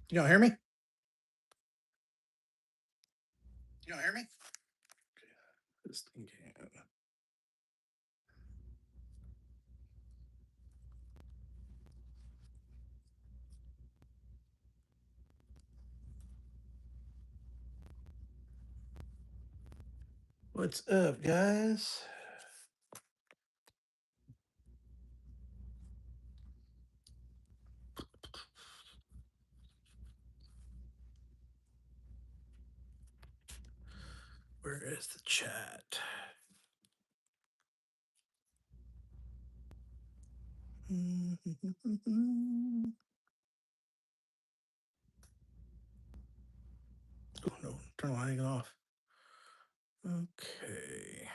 You don't hear me? You don't hear me? This thing can. What's up, guys? Where is the chat? Oh no, turn the lighting off. Okay.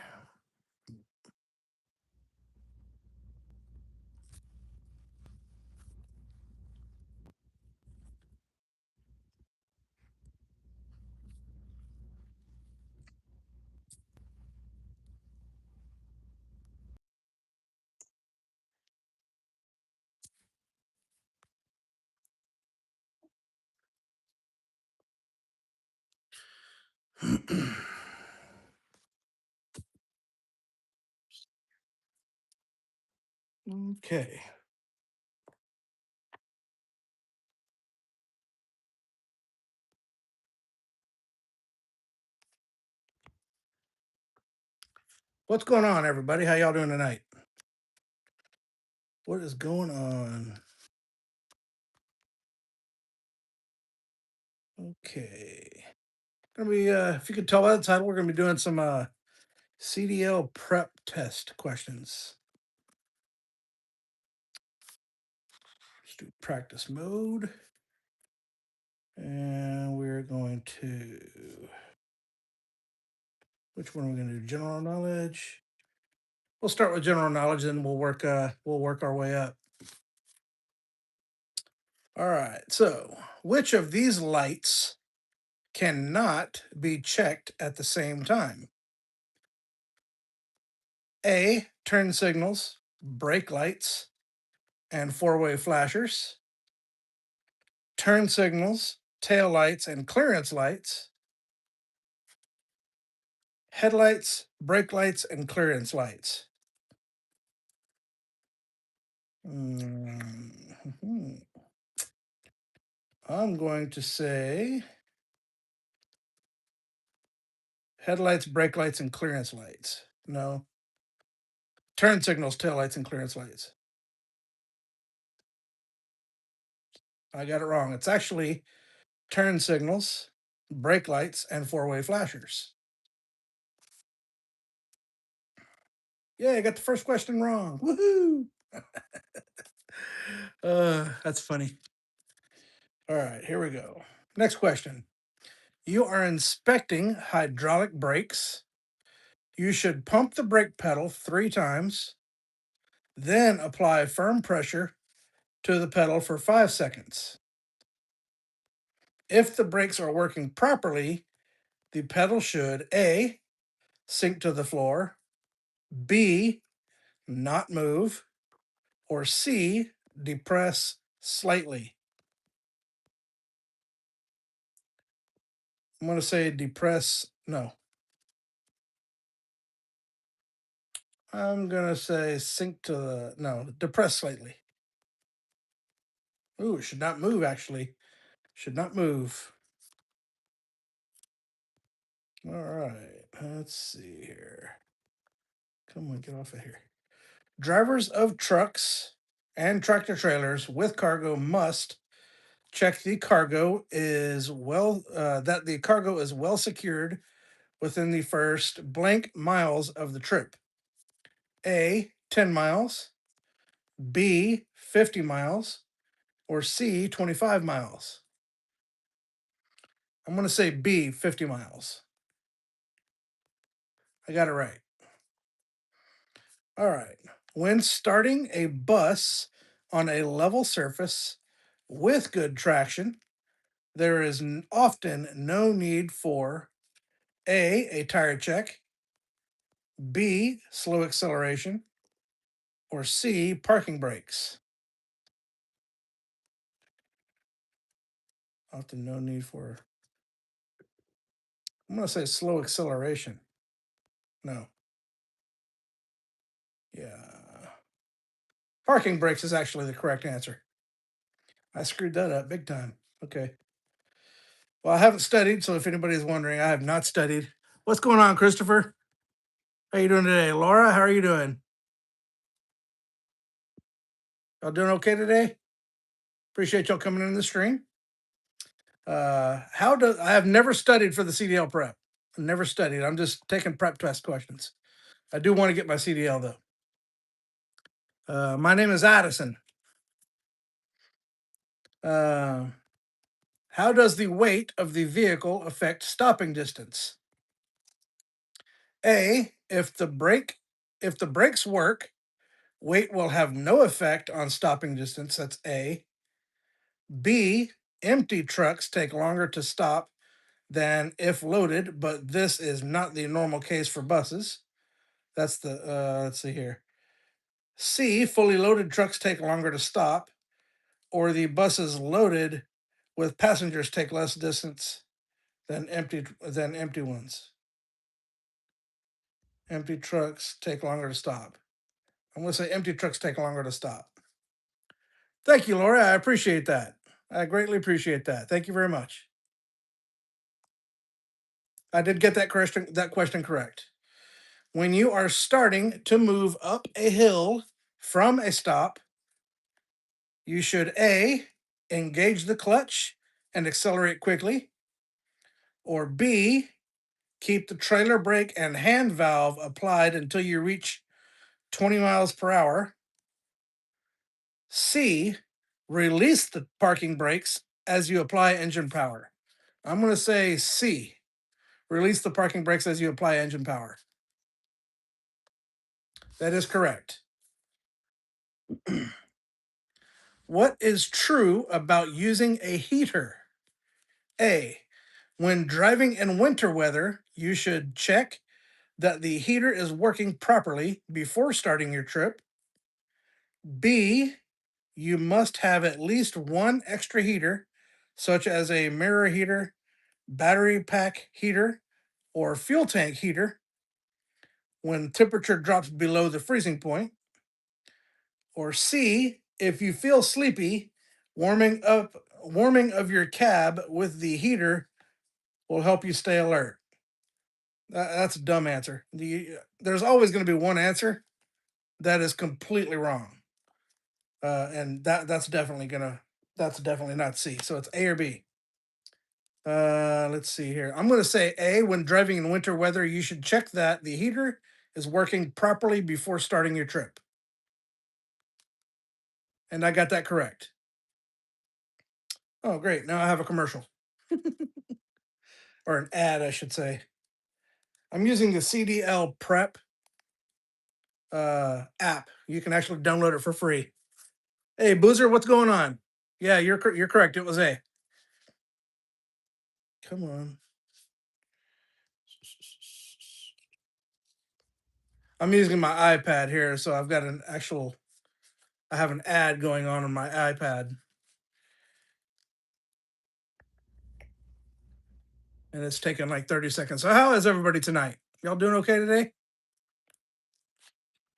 Okay. What's going on, everybody? How y'all doing tonight? What is going on? Okay. Gonna be if you can tell by the title, we're gonna be doing some CDL prep test questions. Let's do practice mode. And we're going to, which one are we going to do? General knowledge. We'll start with general knowledge, and we'll work our way up. All right. So, which of these lights cannot be checked at the same time? A, turn signals, brake lights, and four-way flashers. Turn signals, tail lights, and clearance lights. Headlights, brake lights, and clearance lights. Mhm. I'm going to say headlights, brake lights, and clearance lights. No. Turn signals, tail lights, and clearance lights. I got it wrong. It's actually turn signals, brake lights, and four-way flashers. Yeah, I got the first question wrong. Woohoo! That's funny. All right, here we go. Next question. You are inspecting hydraulic brakes. You should pump the brake pedal 3 times, then apply firm pressure to the pedal for 5 seconds. If the brakes are working properly, the pedal should A, sink to the floor, B, not move, or C, depress slightly. I'm going to say depress, no. I'm going to say sink to the, no, depress slightly. Ooh, it should not move, actually. Should not move. All right, let's see here. Come on, get off of here. Drivers of trucks and tractor trailers with cargo must check the cargo is well that the cargo is well secured within the first blank miles of the trip. A, 10 miles, B, 50 miles, or C, 25 miles. I'm going to say B, 50 miles. I got it right. All right. When starting a bus on a level surface with good traction, there is often no need for A, tire check, B, slow acceleration, or C, parking brakes. Often no need for, I'm going to say slow acceleration. No. Yeah. Parking brakes is actually the correct answer. I screwed that up big time. Okay. Well, I haven't studied, so if anybody's wondering, I have not studied. What's going on, Christopher? How you doing today? Laura, how are you doing? Y'all doing okay today? Appreciate y'all coming in the stream. How do I have never studied for the CDL prep. Never studied. I'm just taking prep test questions. I do want to get my CDL though. My name is Addison. Uh, how does the weight of the vehicle affect stopping distance? A, if the brakes work, weight will have no effect on stopping distance. That's A. B, empty trucks take longer to stop than if loaded, but this is not the normal case for buses. That's the let's see here. C, fully loaded trucks take longer to stop, or the buses loaded with passengers take less distance than empty ones. Empty trucks take longer to stop. I'm going to say empty trucks take longer to stop. Thank you, Laura. I appreciate that. I greatly appreciate that. Thank you very much. I did get that question correct. When you are starting to move up a hill from a stop, you should A, engage the clutch and accelerate quickly, or B, keep the trailer brake and hand valve applied until you reach 20 miles per hour. C, release the parking brakes as you apply engine power. I'm going to say C, release the parking brakes as you apply engine power. That is correct. What is true about using a heater? A, when driving in winter weather, you should check that the heater is working properly before starting your trip. B, you must have at least one extra heater, such as a mirror heater, battery pack heater, or fuel tank heater when temperature drops below the freezing point. Or C, if you feel sleepy, warming of your cab with the heater will help you stay alert. That's a dumb answer. There's always going to be one answer that is completely wrong, and that's definitely not C. So it's A or B. Let's see here. I'm going to say A. When driving in winter weather, you should check that the heater is working properly before starting your trip. And I got that correct. Oh, great! Now I have a commercial or an ad, I should say. I'm using the CDL Prep app. You can actually download it for free. Hey, Boozer, what's going on? Yeah, you're correct. It was A. Come on. I'm using my iPad here, so I've got an actual. I have an ad going on my iPad, and it's taking like 30 seconds. So how is everybody tonight? Y'all doing okay today?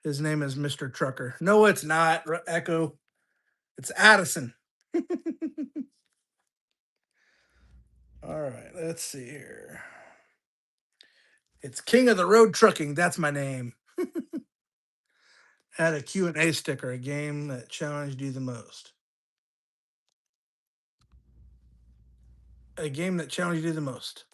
His name is Mr. Trucker. No, it's not Echo. It's Addison. All right, let's see here. It's King of the Road Trucking. That's my name. Add a Q&A sticker, a game that challenged you the most. A game that challenged you the most.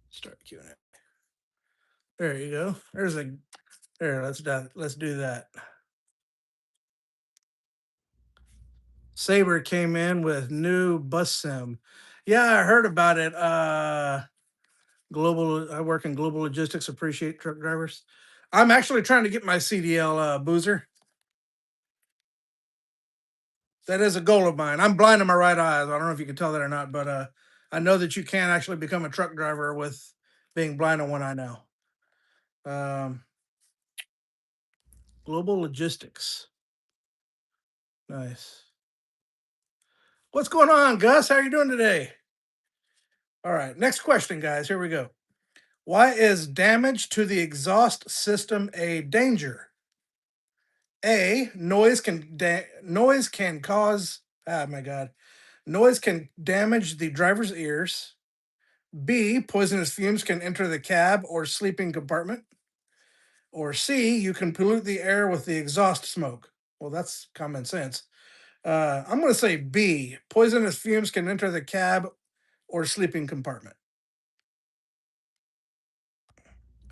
Start Q&A. There you go. Let's do that. Saber came in with new bus sim. Yeah, I heard about it. I work in global logistics, appreciate truck drivers. I'm actually trying to get my CDL Boozer. That is a goal of mine. I'm blind in my right eye. I don't know if you can tell that or not, but I know that you can actually become a truck driver with being blind in one eye now. Um, Global logistics. Nice. What's going on, Gus? How are you doing today? All right. Next question, guys. Here we go. Why is damage to the exhaust system a danger? A, noise can cause, oh my god. Noise can damage the driver's ears. B, poisonous fumes can enter the cab or sleeping compartment. Or C, you can pollute the air with the exhaust smoke. Well, that's common sense. I'm going to say B, poisonous fumes can enter the cab or sleeping compartment.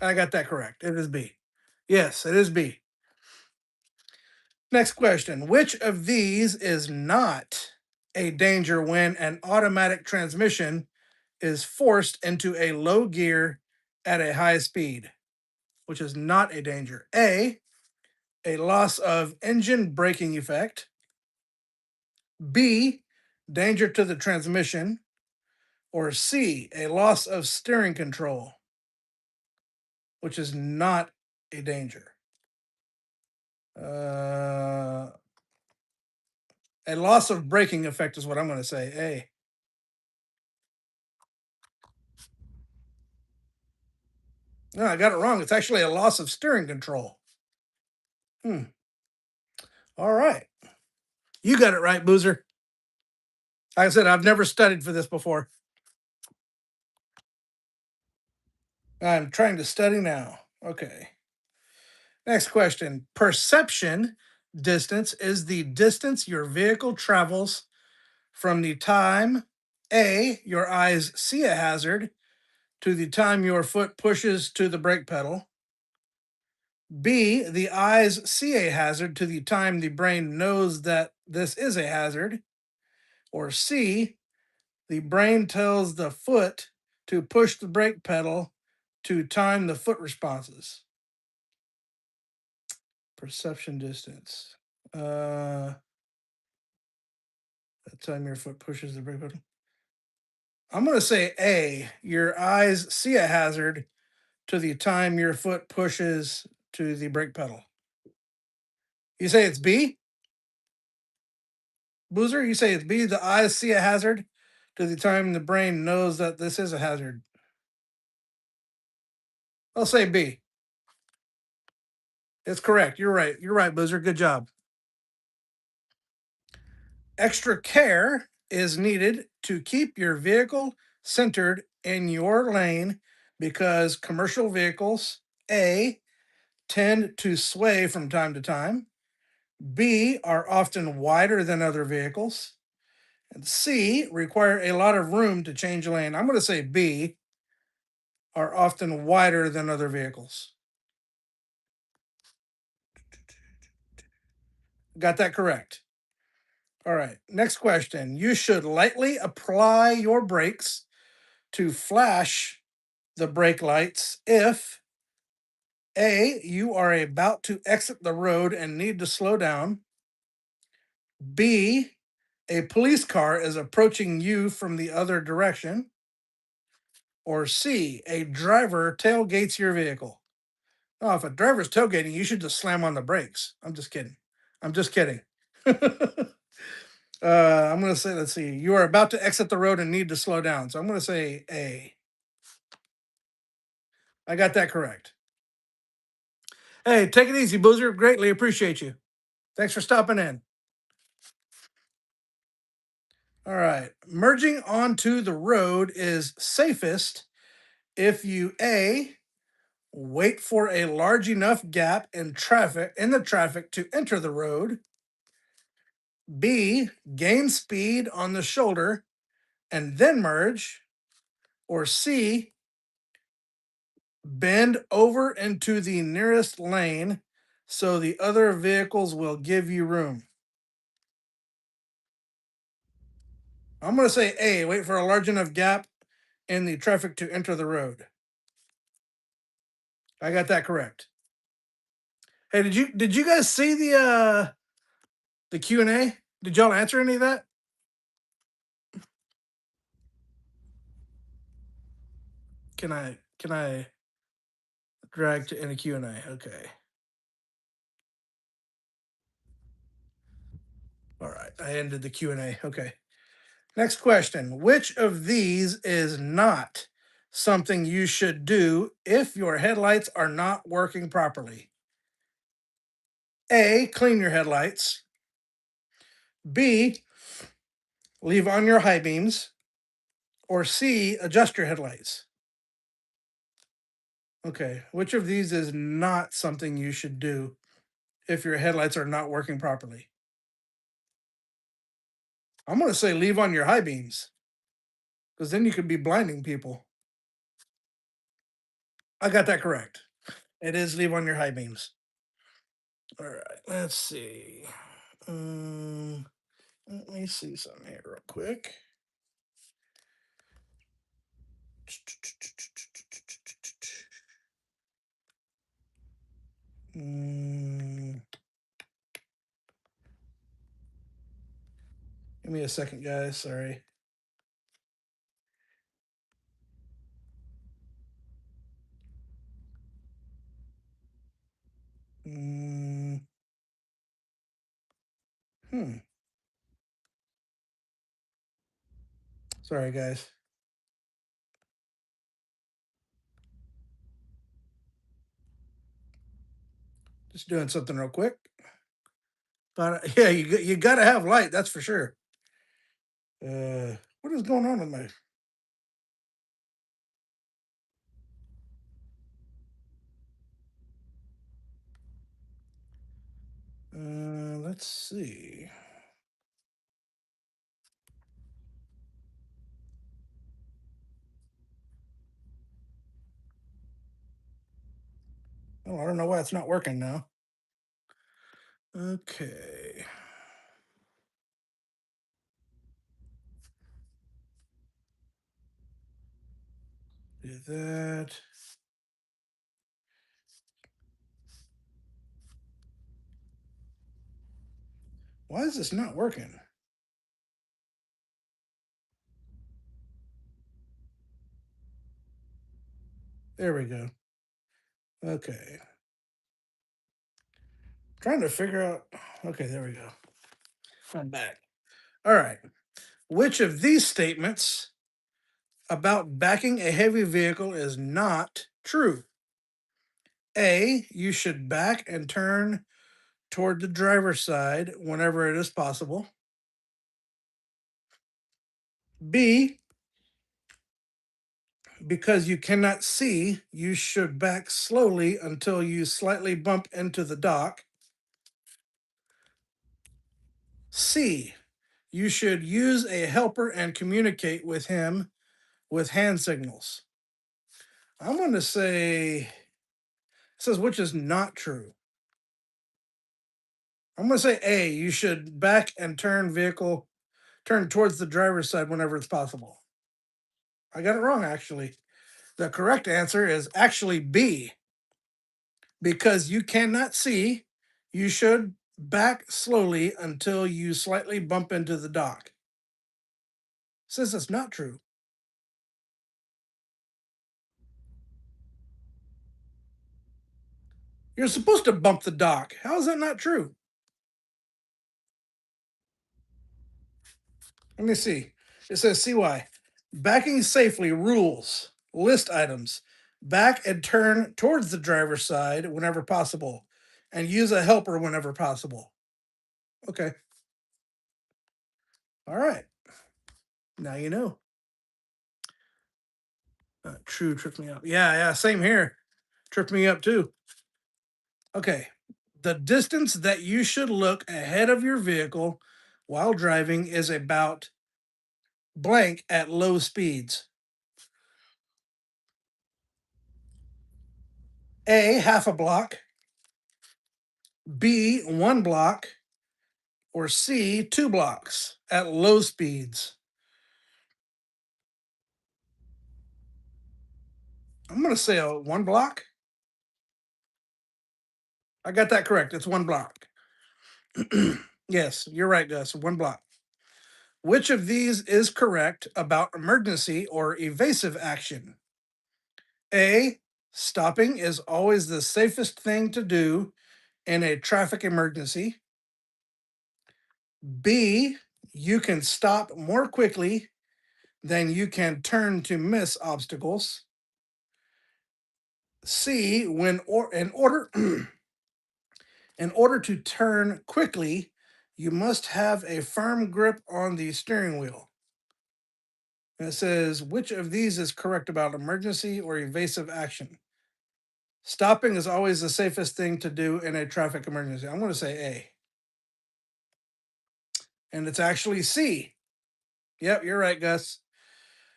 I got that correct. It is B. Yes, it is B. Next question. Which of these is not a danger when an automatic transmission is forced into a low gear at a high speed? Which is not a danger. A loss of engine braking effect. B, danger to the transmission. Or C, a loss of steering control, which is not a danger. Uh, a loss of braking effect is what I'm going to say. A. No, I got it wrong. It's actually a loss of steering control. Hmm. All right. You got it right, Boozer. Like I said, I've never studied for this before. I'm trying to study now. Okay. Next question. Perception distance is the distance your vehicle travels from the time A, your eyes see a hazard, to the time your foot pushes to the brake pedal. B, the eyes see a hazard to the time the brain knows that this is a hazard. Or C, the brain tells the foot to push the brake pedal to time the foot responses. Perception distance. The time your foot pushes the brake pedal. I'm going to say A, your eyes see a hazard to the time your foot pushes to the brake pedal. You say it's B? Boozer, you say it's B, the eyes see a hazard to the time the brain knows that this is a hazard. I'll say B. It's correct. You're right. You're right, Boozer. Good job. Extra care is needed to keep your vehicle centered in your lane because commercial vehicles, A, tend to sway from time to time, B, are often wider than other vehicles, and C, require a lot of room to change lane. I'm going to say B, are often wider than other vehicles. Got that correct. All right. Next question. You should lightly apply your brakes to flash the brake lights if A, you are about to exit the road and need to slow down. B, a police car is approaching you from the other direction. Or C, a driver tailgates your vehicle. Oh, if a driver's tailgating, you should just slam on the brakes. I'm just kidding. I'm just kidding. I'm going to say, let's see, you are about to exit the road and need to slow down. So I'm going to say A. I got that correct. Hey, take it easy, Boozer. Greatly appreciate you. Thanks for stopping in. All right. Merging onto the road is safest if you A, wait for a large enough gap in the traffic to enter the road. B, gain speed on the shoulder and then merge. Or C, bend over into the nearest lane so the other vehicles will give you room. I'm going to say A, wait for a large enough gap in the traffic to enter the road. I got that correct. Hey, did you guys see the Q&A Did y'all answer any of that? Can I drag to any Q&A? Okay. All right. I ended the Q&A. Okay. Next question. Which of these is not something you should do if your headlights are not working properly? A, clean your headlights. B, leave on your high beams. Or C, adjust your headlights. Okay. Which of these is not something you should do if your headlights are not working properly? I'm going to say leave on your high beams because then you could be blinding people. I got that correct. It is leave on your high beams. All right. Let's see. Um, Let me see something here real quick. Mm, Give me a second, guys. Sorry. Mm, hmm. Sorry, guys. Just doing something real quick. But yeah, you got to have light. That's for sure. What is going on with my? Let's see. Oh, I don't know why it's not working now. Okay. Do that. Why is this not working? There we go. Okay. Trying to figure out. Okay, there we go. I'm back. All right. Which of these statements about backing a heavy vehicle is not true? A, you should back and turn toward the driver's side whenever it is possible. B, because you cannot see, you should back slowly until you slightly bump into the dock. C, you should use a helper and communicate with him with hand signals. I'm going to say, it says which is not true. I'm going to say A, you should back and turn towards the driver's side whenever it's possible. I got it wrong, actually. The correct answer is actually B. Because you cannot see, you should back slowly until you slightly bump into the dock. Says it's not true. You're supposed to bump the dock. How is that not true? Let me see. It says CY. Backing safely rules. List items. Back and turn towards the driver's side whenever possible. And use a helper whenever possible. Okay. All right. Now you know. True tripped me up. Yeah, same here. Tripped me up too. Okay. The distance that you should look ahead of your vehicle while driving is about blank at low speeds. A, half a block. B, 1 block. Or C, 2 blocks at low speeds. I'm going to say a 1 block. I got that correct. It's 1 block. Yes, you're right, Gus. One block. Which of these is correct about emergency or evasive action? A. Stopping is always the safest thing to do in a traffic emergency. B. You can stop more quickly than you can turn to miss obstacles. C. In order to turn quickly, you must have a firm grip on the steering wheel. And it says, which of these is correct about emergency or evasive action? Stopping is always the safest thing to do in a traffic emergency. I'm going to say A. And it's actually C. Yep, you're right, Gus.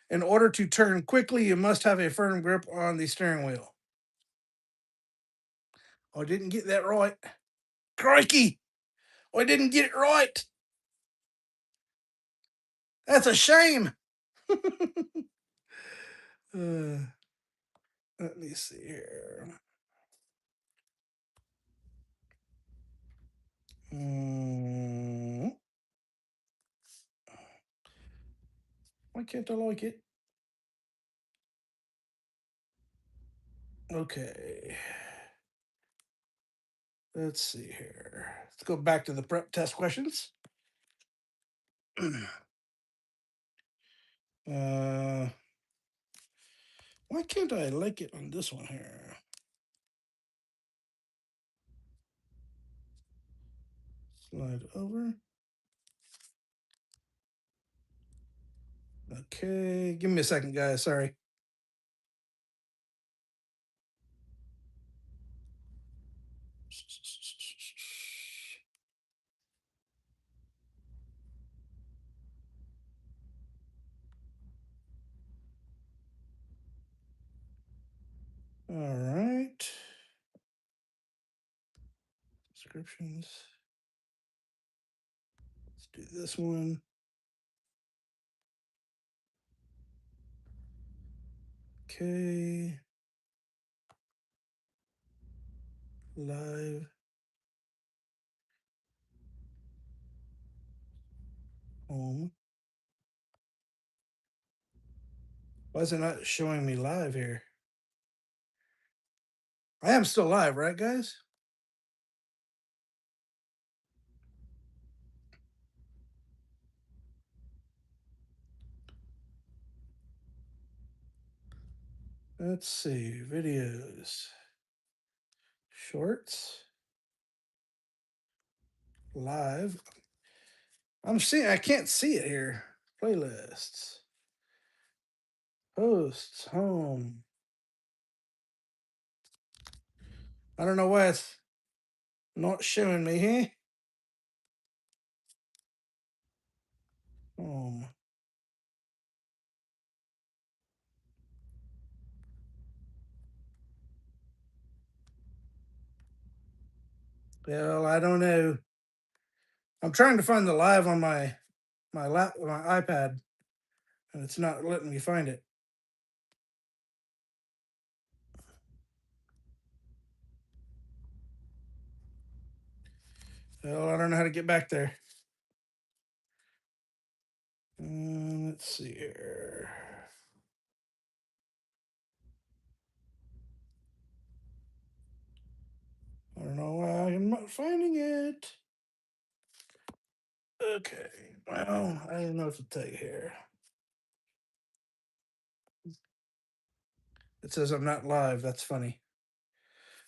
In order to turn quickly, you must have a firm grip on the steering wheel. I didn't get that right. Crikey! I didn't get it right. That's a shame. uh, let me see here. Mm, why can't I like it? Okay. Let's see here. Let's go back to the prep test questions. uh, why can't I like it on this one here? Slide over. Okay, give me a second, guys. Sorry. All right. Descriptions. Let's do this one. Okay. Live. Home. Why is it not showing me live here? I am still live, right, guys? Let's see. Videos. Shorts. Live. I can't see it here. Playlists. Posts. Home. I don't know why it's not showing me here. Home. Well, I don't know. I'm trying to find the live on my iPad, and it's not letting me find it. Well, I don't know how to get back there. Let's see here. I don't know why I'm not finding it. Okay. Well, I don't know what to tell you here. It says I'm not live. That's funny.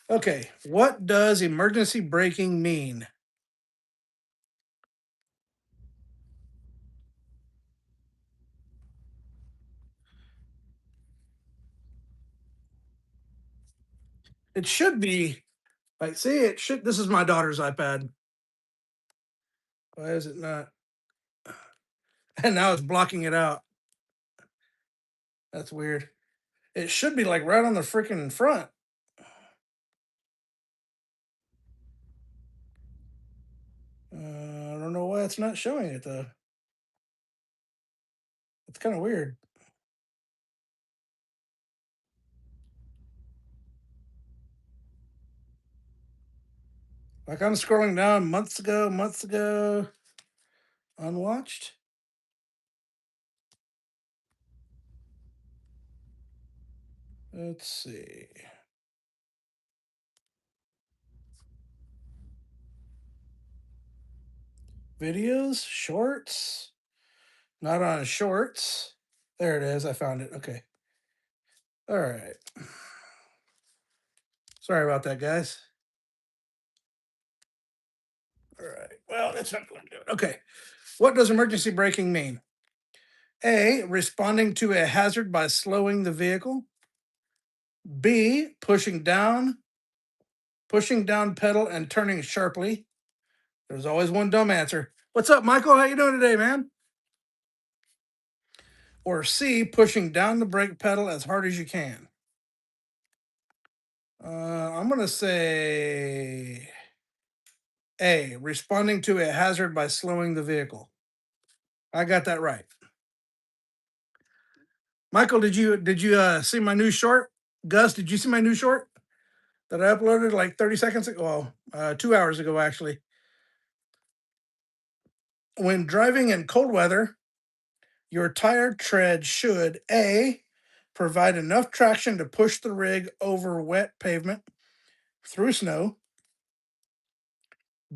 Okay. What does emergency braking mean? It should be like, see, it should. This is my daughter's iPad. Why is it not? And now it's blocking it out. That's weird. It should be like right on the freaking front. I don't know why it's not showing it though. It's kind of weird. Like I'm scrolling down months ago, unwatched. Let's see. Videos, shorts, not on shorts. There it is. I found it. Okay. All right. Sorry about that, guys. All right. Well, that's not going to do it. Okay. What does emergency braking mean? A, responding to a hazard by slowing the vehicle. B, pushing down pedal and turning sharply. There's always one dumb answer. What's up, Michael? How you doing today, man? Or C, pushing down the brake pedal as hard as you can. I'm gonna say A, responding to a hazard by slowing the vehicle. I got that right. Michael, did you see my new short? Gus, did you see my new short that I uploaded like 30 seconds ago? Well, 2 hours ago, actually. When driving in cold weather, your tire tread should A, provide enough traction to push the rig over wet pavement through snow.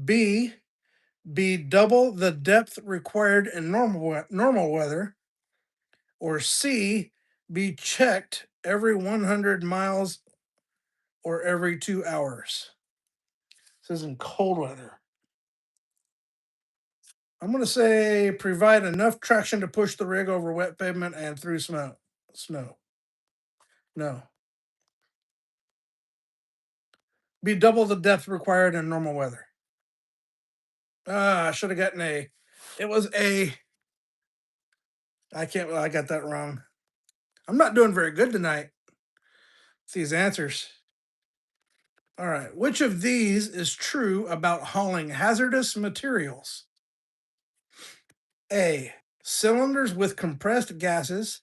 B, be double the depth required in normal weather. Or C, be checked every 100 miles or every 2 hours. This is in cold weather. I'm going to say provide enough traction to push the rig over wet pavement and through snow. Snow. No. Be double the depth required in normal weather. I should have gotten A. It was A. I can't. I got that wrong. I'm not doing very good tonight. It's these answers. All right. Which of these is true about hauling hazardous materials? A. Cylinders with compressed gases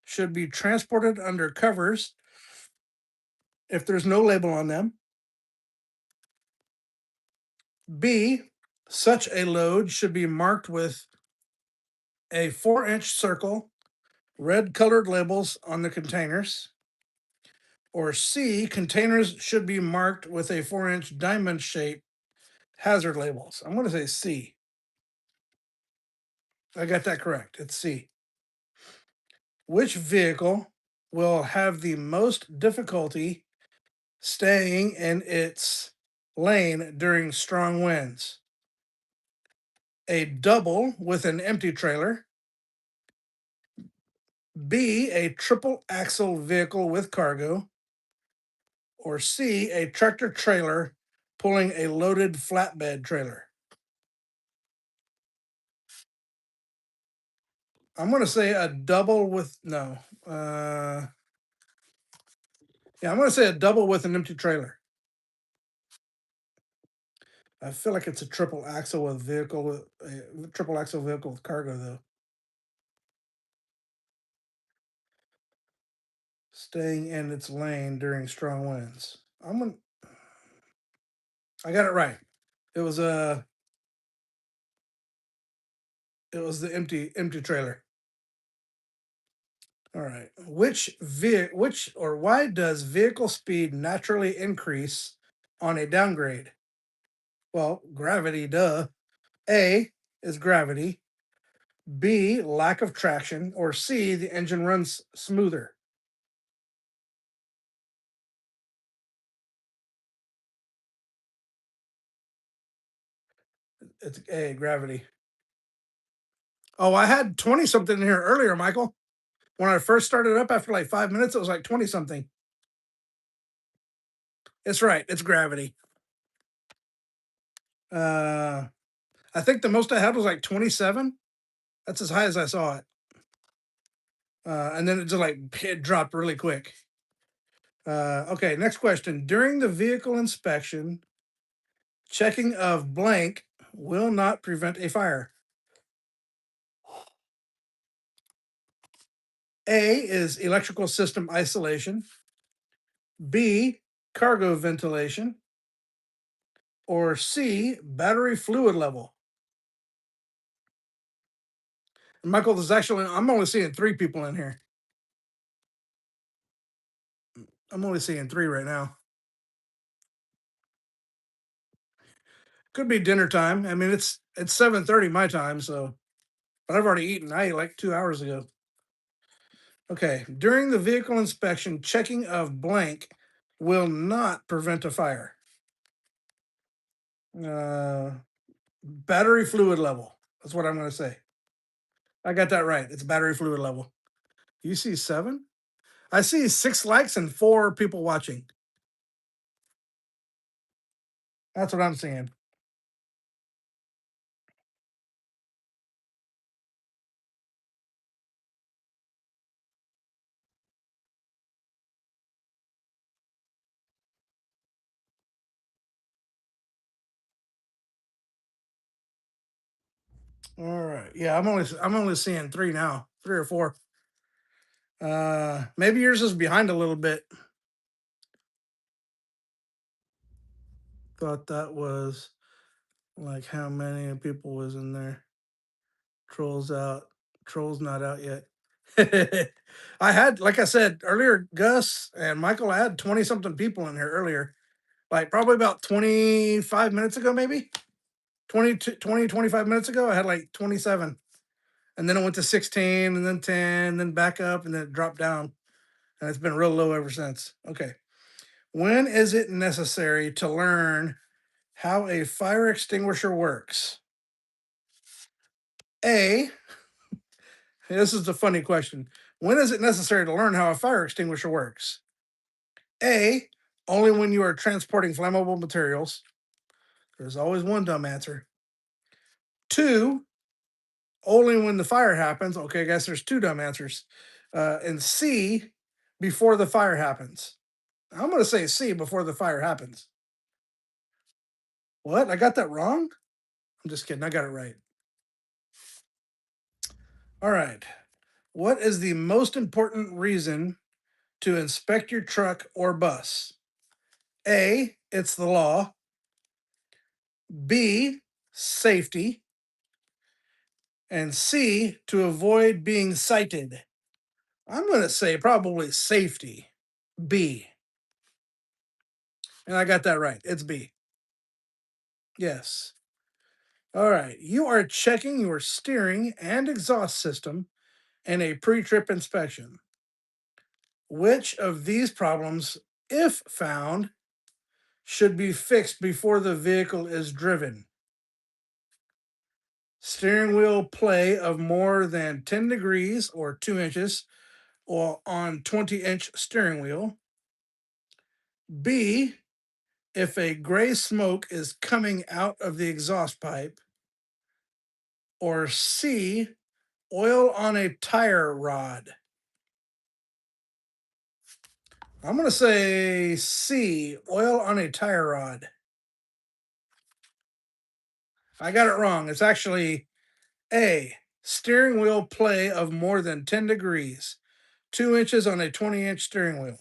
should be transported under covers if there's no label on them. B. Such a load should be marked with a 4-inch circle, red colored labels on the containers. Or C. Containers should be marked with a 4-inch diamond shape hazard labels. I'm going to say C. I got that correct. It's C. Which vehicle will have the most difficulty staying in its lane during strong winds? A double with an empty trailer. B, a triple axle vehicle with cargo. Or C, a tractor trailer pulling a loaded flatbed trailer. I'm going to say a double with no. Yeah, I'm going to say a double with an empty trailer. I feel like it's a triple axle with vehicle with a triple axle vehicle with cargo though. Staying in its lane during strong winds. I got it right. It was it was the empty trailer. All right. Which or why does vehicle speed naturally increase on a downgrade? Well, gravity, duh. A is gravity. B, lack of traction. Or C, the engine runs smoother. It's A, gravity. Oh, I had 20 something in here earlier, Michael. When I first started up after like 5 minutes, it was like 20 something. It's right. It's gravity. Uh, I think the most I had was like 27. That's as high as I saw it. And then it just like it dropped really quick. Okay, next question. During the vehicle inspection, checking of blank will not prevent a fire. A is electrical system isolation. B, cargo ventilation. or C, battery fluid level? Michael, there's actually, I'm only seeing three people in here. I'm only seeing three right now. Could be dinner time. I mean, it's 7:30 my time, so but I've already eaten. I ate like 2 hours ago. Okay. During the vehicle inspection, checking of blank will not prevent a fire. Uh, battery fluid level. That's what I'm going to say. I got that right. It's battery fluid level. You see seven? I see 6 likes and 4 people watching. That's what I'm seeing. All right. Yeah, I'm only seeing three now, 3 or 4. Maybe yours is behind a little bit. Thought that was like how many people was in there. Trolls out. Trolls not out yet. I had, like I said earlier, Gus and Michael, I had 20 something people in here earlier. Like probably about 25 minutes ago, maybe 25 minutes ago. I had like 27. And then it went to 16 and then 10, then back up and then it dropped down. And it's been real low ever since. Okay. When is it necessary to learn how a fire extinguisher works? A, this is a funny question. When is it necessary to learn how a fire extinguisher works? A, only when you are transporting flammable materials. There's always one dumb answer. Two, only when the fire happens. Okay, I guess there's two dumb answers. And C, before the fire happens. I'm going to say C, before the fire happens. What? I got that wrong? I'm just kidding. I got it right. All right. What is the most important reason to inspect your truck or bus? A, it's the law. B, safety. And C, to avoid being cited. I'm going to say probably safety. B. And I got that right. It's B. Yes. All right. You are checking your steering and exhaust system in a pre trip inspection. Which of these problems, if found, should be fixed before the vehicle is driven? Steering wheel play of more than 10 degrees or 2 inches or on 20-inch steering wheel. B, if a gray smoke is coming out of the exhaust pipe. Or C, oil on a tire rod. I'm going to say C, oil on a tire rod. I got it wrong. It's actually A, steering wheel play of more than 10 degrees, 2 inches on a 20-inch steering wheel.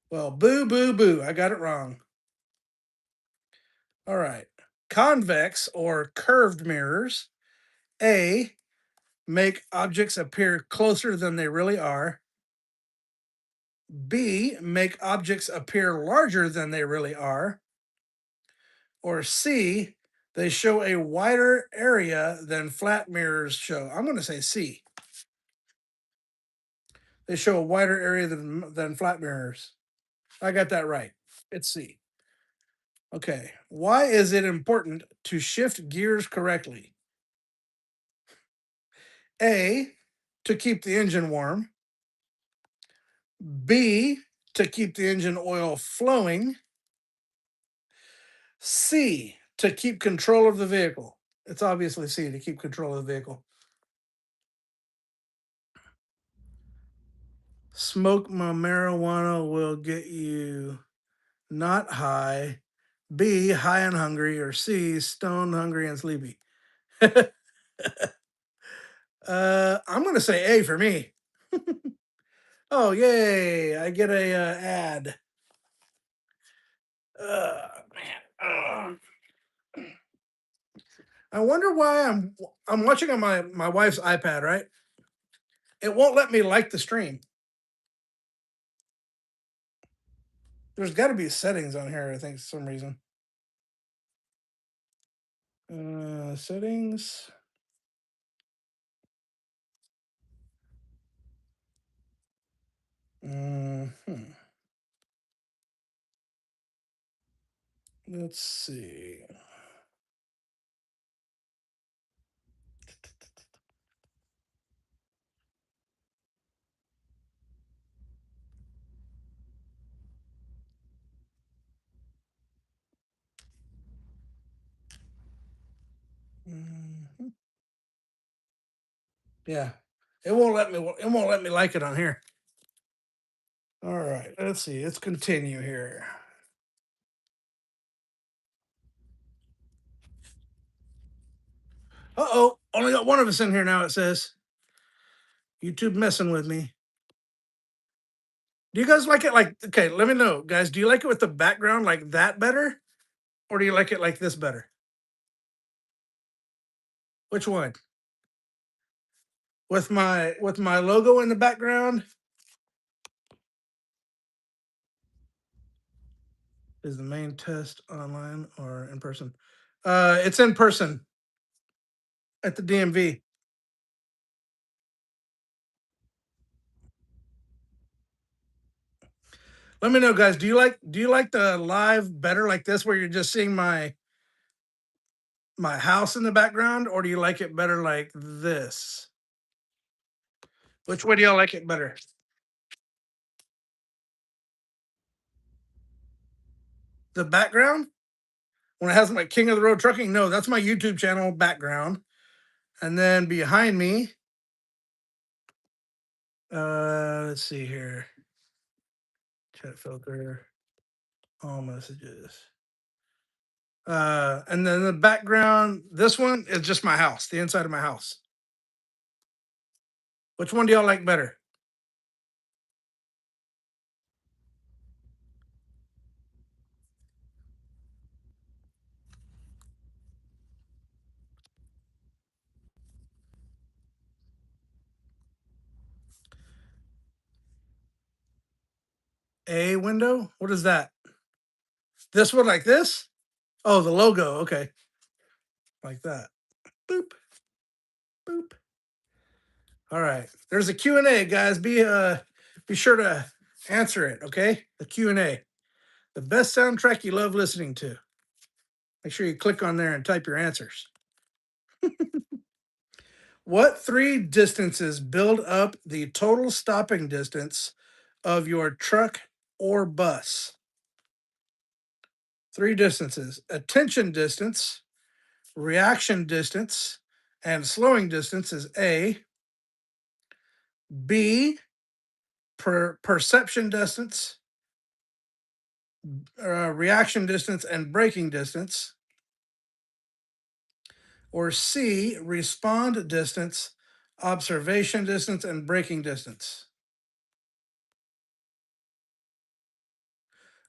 Well, boo, boo, boo. I got it wrong. All right. Convex or curved mirrors. A, make objects appear closer than they really are. B, make objects appear larger than they really are. Or C, they show a wider area than flat mirrors show. I'm going to say C. They show a wider area than flat mirrors. I got that right. It's C. Okay. Why is it important to shift gears correctly? A, to keep the engine warm. B, to keep the engine oil flowing. C, to keep control of the vehicle. It's obviously C, to keep control of the vehicle. Smoke my marijuana will get you not high. B, high and hungry. Or C, stoned, hungry, and sleepy. I'm going to say A for me. Oh, yay. I get a ad. I wonder why I'm watching on my wife's iPad, right? It won't let me like the stream. There's got to be settings on here, I think, for some reason. Settings. Hmm. Let's see. Mhm. Yeah, it won't let me. It won't let me like it on here. All right, let's see. Let's continue here. Uh-oh, only got one of us in here now. It says YouTube messing with me. Do you guys like it like? Okay, let me know, guys. Do you like it with the background like that better, or do you like it like this better? Which one? With my logo in the background is the main test online or in person? It's in person at the DMV. Let me know, guys. Do you like the live better like this, where you're just seeing my house in the background, or do you like it better like this? Which way do y'all like it better? The background when it has my King of the Road Trucking. No, that's my YouTube channel background, and then behind me, let's see here, chat filter, all messages. And then the background, this one is just my house, the inside of my house. Which one do y'all like better? A window? What is that? This one like this? Oh, the logo. Okay. Like that. Boop, boop. All right. There's a Q&A, guys. Be sure to answer it, okay? The Q&A. The best soundtrack you love listening to. Make sure you click on there and type your answers. What three distances build up the total stopping distance of your truck or bus? Three distances: attention distance, reaction distance, and slowing distance is A. B, perception distance, reaction distance, and braking distance. Or C, respond distance, observation distance, and braking distance.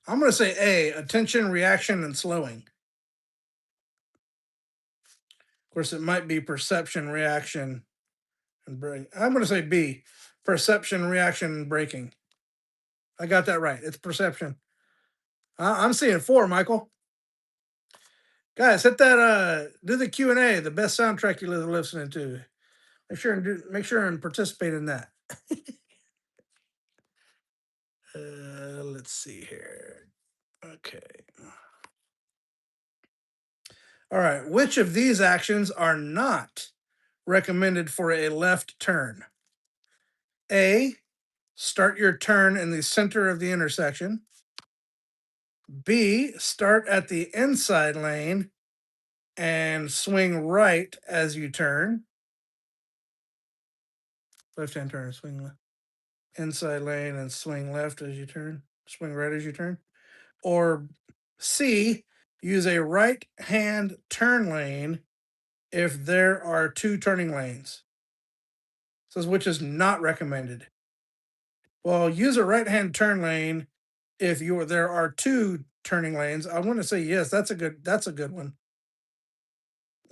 I'm going to say A, attention, reaction, and slowing. Of course, it might be perception, reaction, and braking. I'm going to say B, perception, reaction, and braking. I got that right. It's perception. I'm seeing four, Michael. Guys, hit that. Do the Q&A. The best soundtrack you are listening to. Make sure and participate in that. Let's see here. Okay. All right. Which of these actions are not recommended for a left turn? A. Start your turn in the center of the intersection. B. Start at the inside lane and swing right as you turn. Left hand turn, swing left. Inside lane and swing left as you turn. Swing right as you turn. Or C. Use a right hand turn lane if there are two turning lanes. It says which is not recommended. Well, use a right hand turn lane if there are two turning lanes. I want to say yes. That's a good one.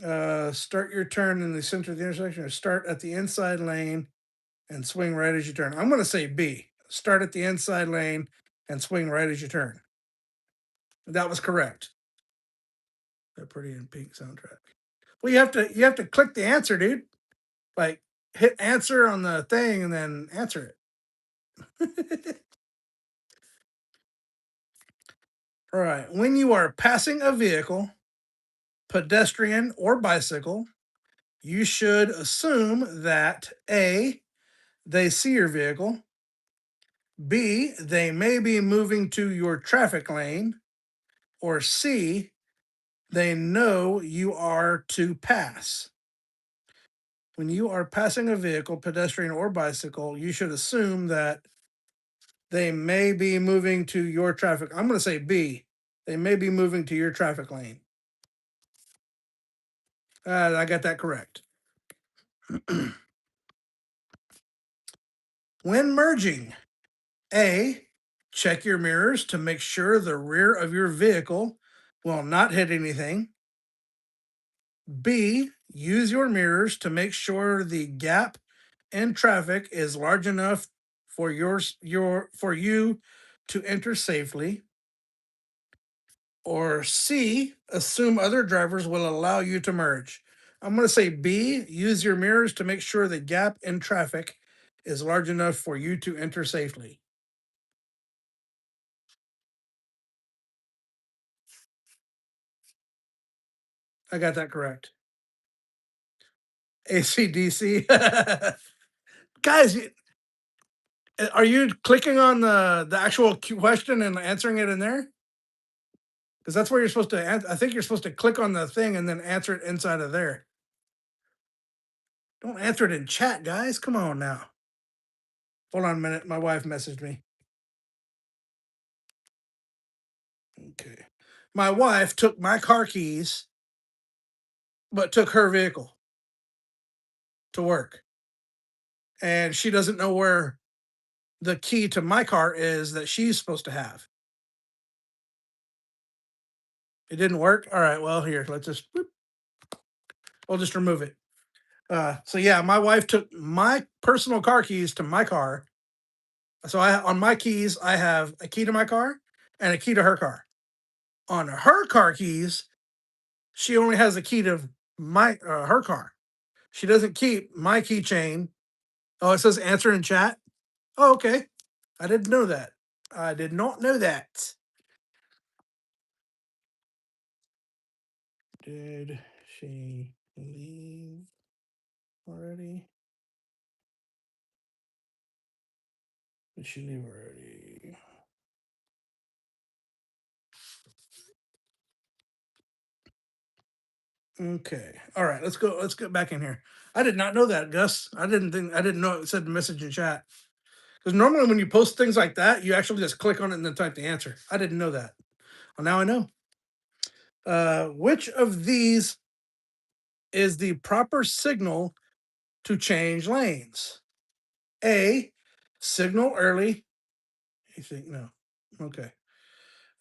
Start your turn in the center of the intersection, or start at the inside lane and swing right as you turn. I'm going to say B. Start at the inside lane and swing right as you turn. That was correct. That Pretty in Pink soundtrack. Well, you have to click the answer, dude. Like hit answer on the thing and then answer it. All right. When you are passing a vehicle, pedestrian or bicycle, you should assume that A, they see your vehicle, B, they may be moving to your traffic lane, or C, they know you are to pass. When you are passing a vehicle, pedestrian or bicycle, you should assume that they may be moving to your traffic. I'm going to say B. They may be moving to your traffic lane. I got that correct. When merging, A, check your mirrors to make sure the rear of your vehicle will not hit anything. B, use your mirrors to make sure the gap in traffic is large enough for for you to enter safely. Or C, assume other drivers will allow you to merge. I'm going to say B, use your mirrors to make sure the gap in traffic is large enough for you to enter safely. I got that correct. ACDC. Guys, are you clicking on the actual question and answering it in there? Because that's where you're supposed to. I think you're supposed to click on the thing and then answer it inside of there. Don't answer it in chat, guys. Come on now. Hold on a minute. My wife messaged me. Okay. My wife took my car keys, but took her vehicle to work, and she doesn't know where the key to my car is that she's supposed to have. It didn't work. All right. Well, here, let's just. We'll just remove it. So yeah, my wife took my personal car keys to my car. So on my keys, I have a key to my car and a key to her car. On her car keys, she only has a key to my her car. She doesn't keep my keychain. Oh, it says answer in chat. Oh, okay. I didn't know that. I did not know that. Did she leave already? Did she leave already? Okay. All right. Let's go. Let's get back in here. I did not know that, Gus. I didn't know it said message in chat. Because normally when you post things like that, you actually just click on it and then type the answer. I didn't know that. Well, now I know. Which of these is the proper signal to change lanes? A, signal early. You think no? Okay.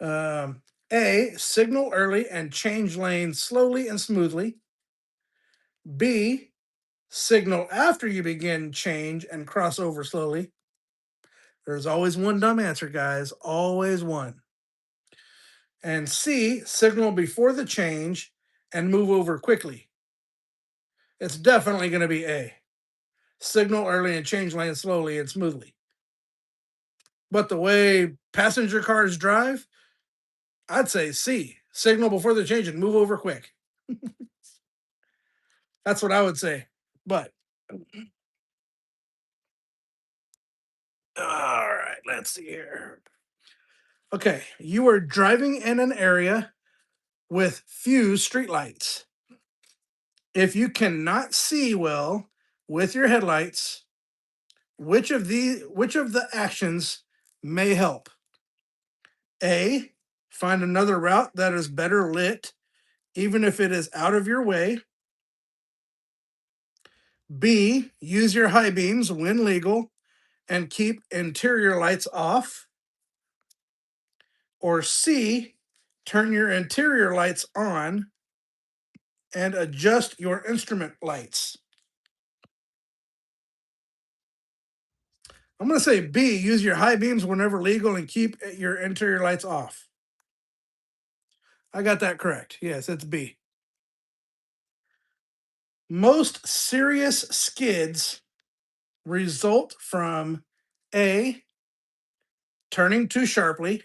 Um, A, signal early and change lanes slowly and smoothly. B, signal after you begin change and cross over slowly. There's always one dumb answer, guys. Always one. And C, signal before the change and move over quickly. It's definitely going to be A. Signal early and change lane slowly and smoothly. But the way passenger cars drive, I'd say C. Signal before the change and move over quick. That's what I would say. But all right, let's see here. Okay, you are driving in an area with few streetlights. If you cannot see well with your headlights, which of the actions may help? A, find another route that is better lit, even if it is out of your way. B, use your high beams when legal and keep interior lights off. Or C, turn your interior lights on and adjust your instrument lights. I'm going to say B, use your high beams whenever legal and keep your interior lights off. I got that correct. Yes, it's B. Most serious skids result from A, turning too sharply,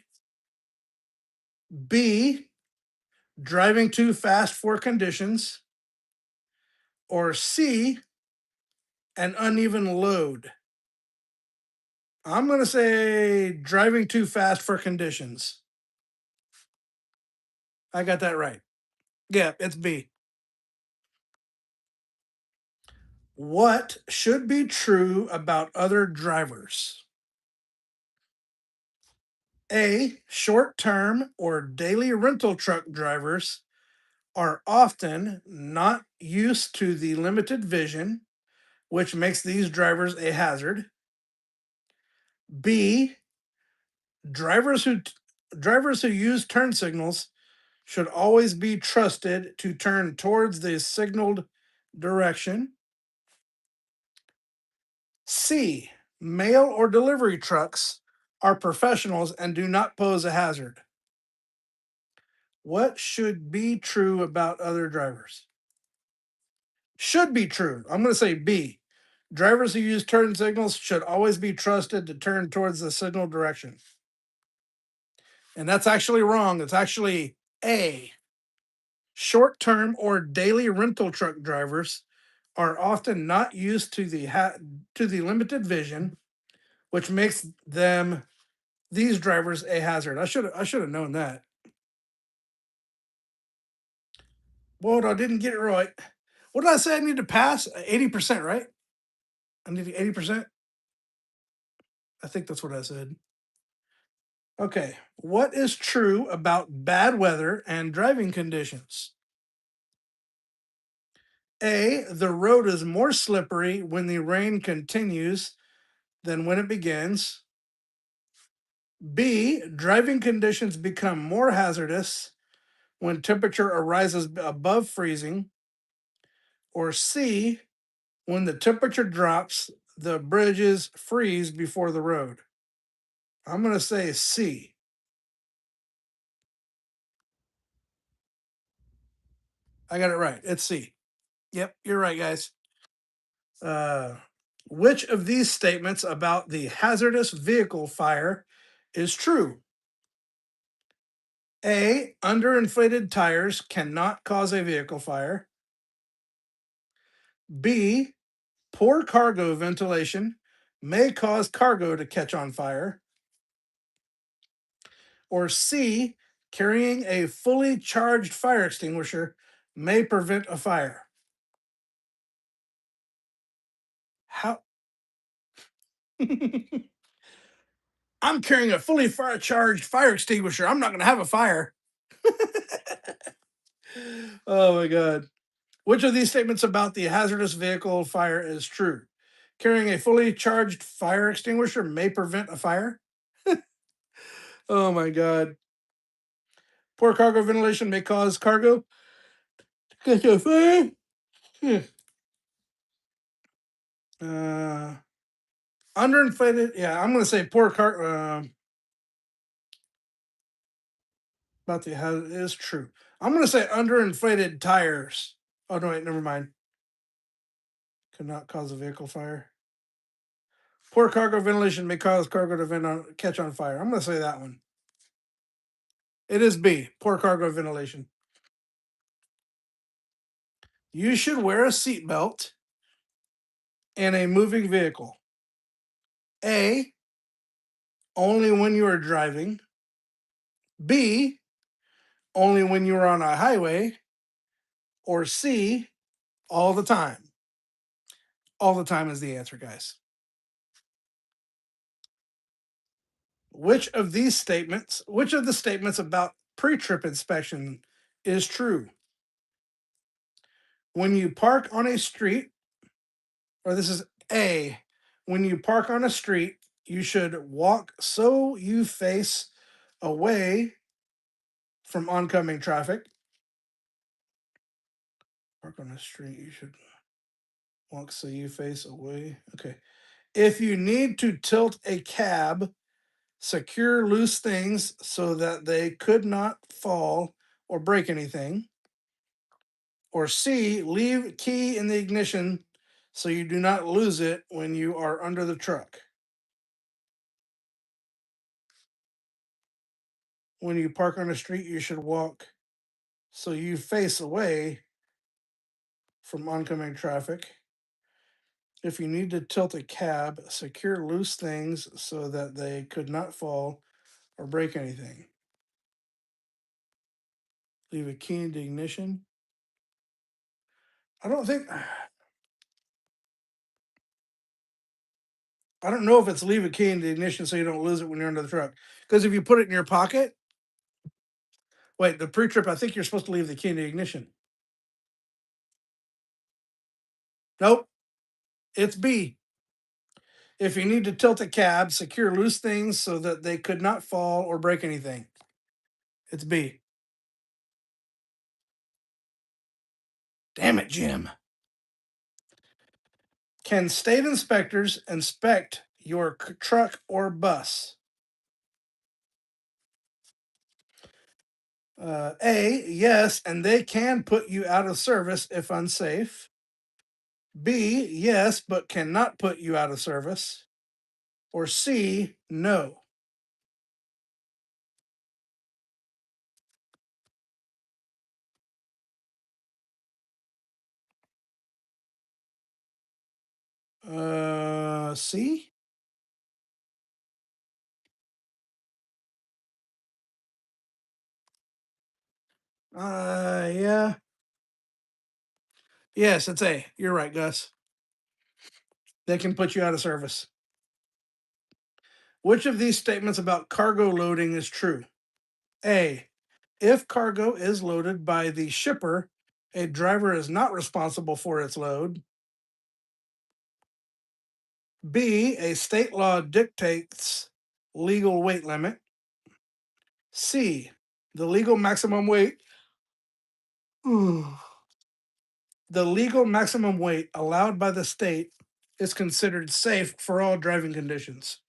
B, driving too fast for conditions, or C, an uneven load. I'm going to say driving too fast for conditions. I got that right. Yeah, it's B. What should be true about other drivers? A, short term or daily rental truck drivers are often not used to the limited vision, which makes these drivers a hazard. B, drivers who drivers who use turn signals should always be trusted to turn towards the signaled direction. C, mail or delivery trucks are professionals and do not pose a hazard. What should be true about other drivers? Should be true. I'm going to say B. Drivers who use turn signals should always be trusted to turn towards the signal direction. And that's actually wrong. It's actually A. Short term or daily rental truck drivers are often not used to the limited vision, which makes them these drivers a hazard. I should have known that. Well, I didn't get it right. What did I say? I need to pass 80%, right? I need 80%. I think that's what I said. Okay. What is true about bad weather and driving conditions? A. The road is more slippery when the rain continues than when it begins. B. Driving conditions become more hazardous when temperature arises above freezing. Or C. When the temperature drops, the bridges freeze before the road. I'm going to say C. I got it right. It's C. Yep, you're right, guys. Uh, which of these statements about the hazardous vehicle fire is true? A. Underinflated tires cannot cause a vehicle fire. B. Poor cargo ventilation may cause cargo to catch on fire. Or C. Carrying a fully charged fire extinguisher may prevent a fire. How? I'm carrying a fully charged fire extinguisher. I'm not going to have a fire. Oh my God. Which of these statements about the hazardous vehicle fire is true? Carrying a fully charged fire extinguisher may prevent a fire. Oh my God. Poor cargo ventilation may cause cargo to catch a fire. Hmm. Uh, Underinflated. Yeah, I'm going to say poor car. About the hazard is true. I'm going to say underinflated tires. Oh no, wait, never mind. Could not cause a vehicle fire. Poor cargo ventilation may cause cargo to catch on fire. I'm going to say that one. It is B. Poor cargo ventilation. You should wear a seatbelt in a moving vehicle. A. Only when you are driving. B. Only when you are on a highway. Or C. All the time. All the time is the answer, guys. Which of the statements about pre trip inspection is true? When you park on a street, or this is A, when you park on a street, you should walk so you face away from oncoming traffic. Park on the street, you should walk so you face away. Okay. If you need to tilt a cab, secure loose things so that they could not fall or break anything. Or C, leave key in the ignition so you do not lose it when you are under the truck. When you park on the street, you should walk so you face away from oncoming traffic. If you need to tilt a cab, secure loose things so that they could not fall or break anything. Leave a key in the ignition. I don't think, I don't know if it's leave a key in the ignition so you don't lose it when you're under the truck. Because if you put it in your pocket, wait, the pre trip, I think you're supposed to leave the key in the ignition. Nope, it's B. If you need to tilt a cab, secure loose things so that they could not fall or break anything. It's B. Damn it, Jim. Can state inspectors inspect your truck or bus? A, yes, and they can put you out of service if unsafe. B, yes, but cannot put you out of service. Or C, no. C? Yeah. Yes, it's A. You're right, Gus. They can put you out of service. Which of these statements about cargo loading is true? A. If cargo is loaded by the shipper, a driver is not responsible for its load. B. A state law dictates legal weight limit. C. The legal maximum weight. The legal maximum weight allowed by the state is considered safe for all driving conditions.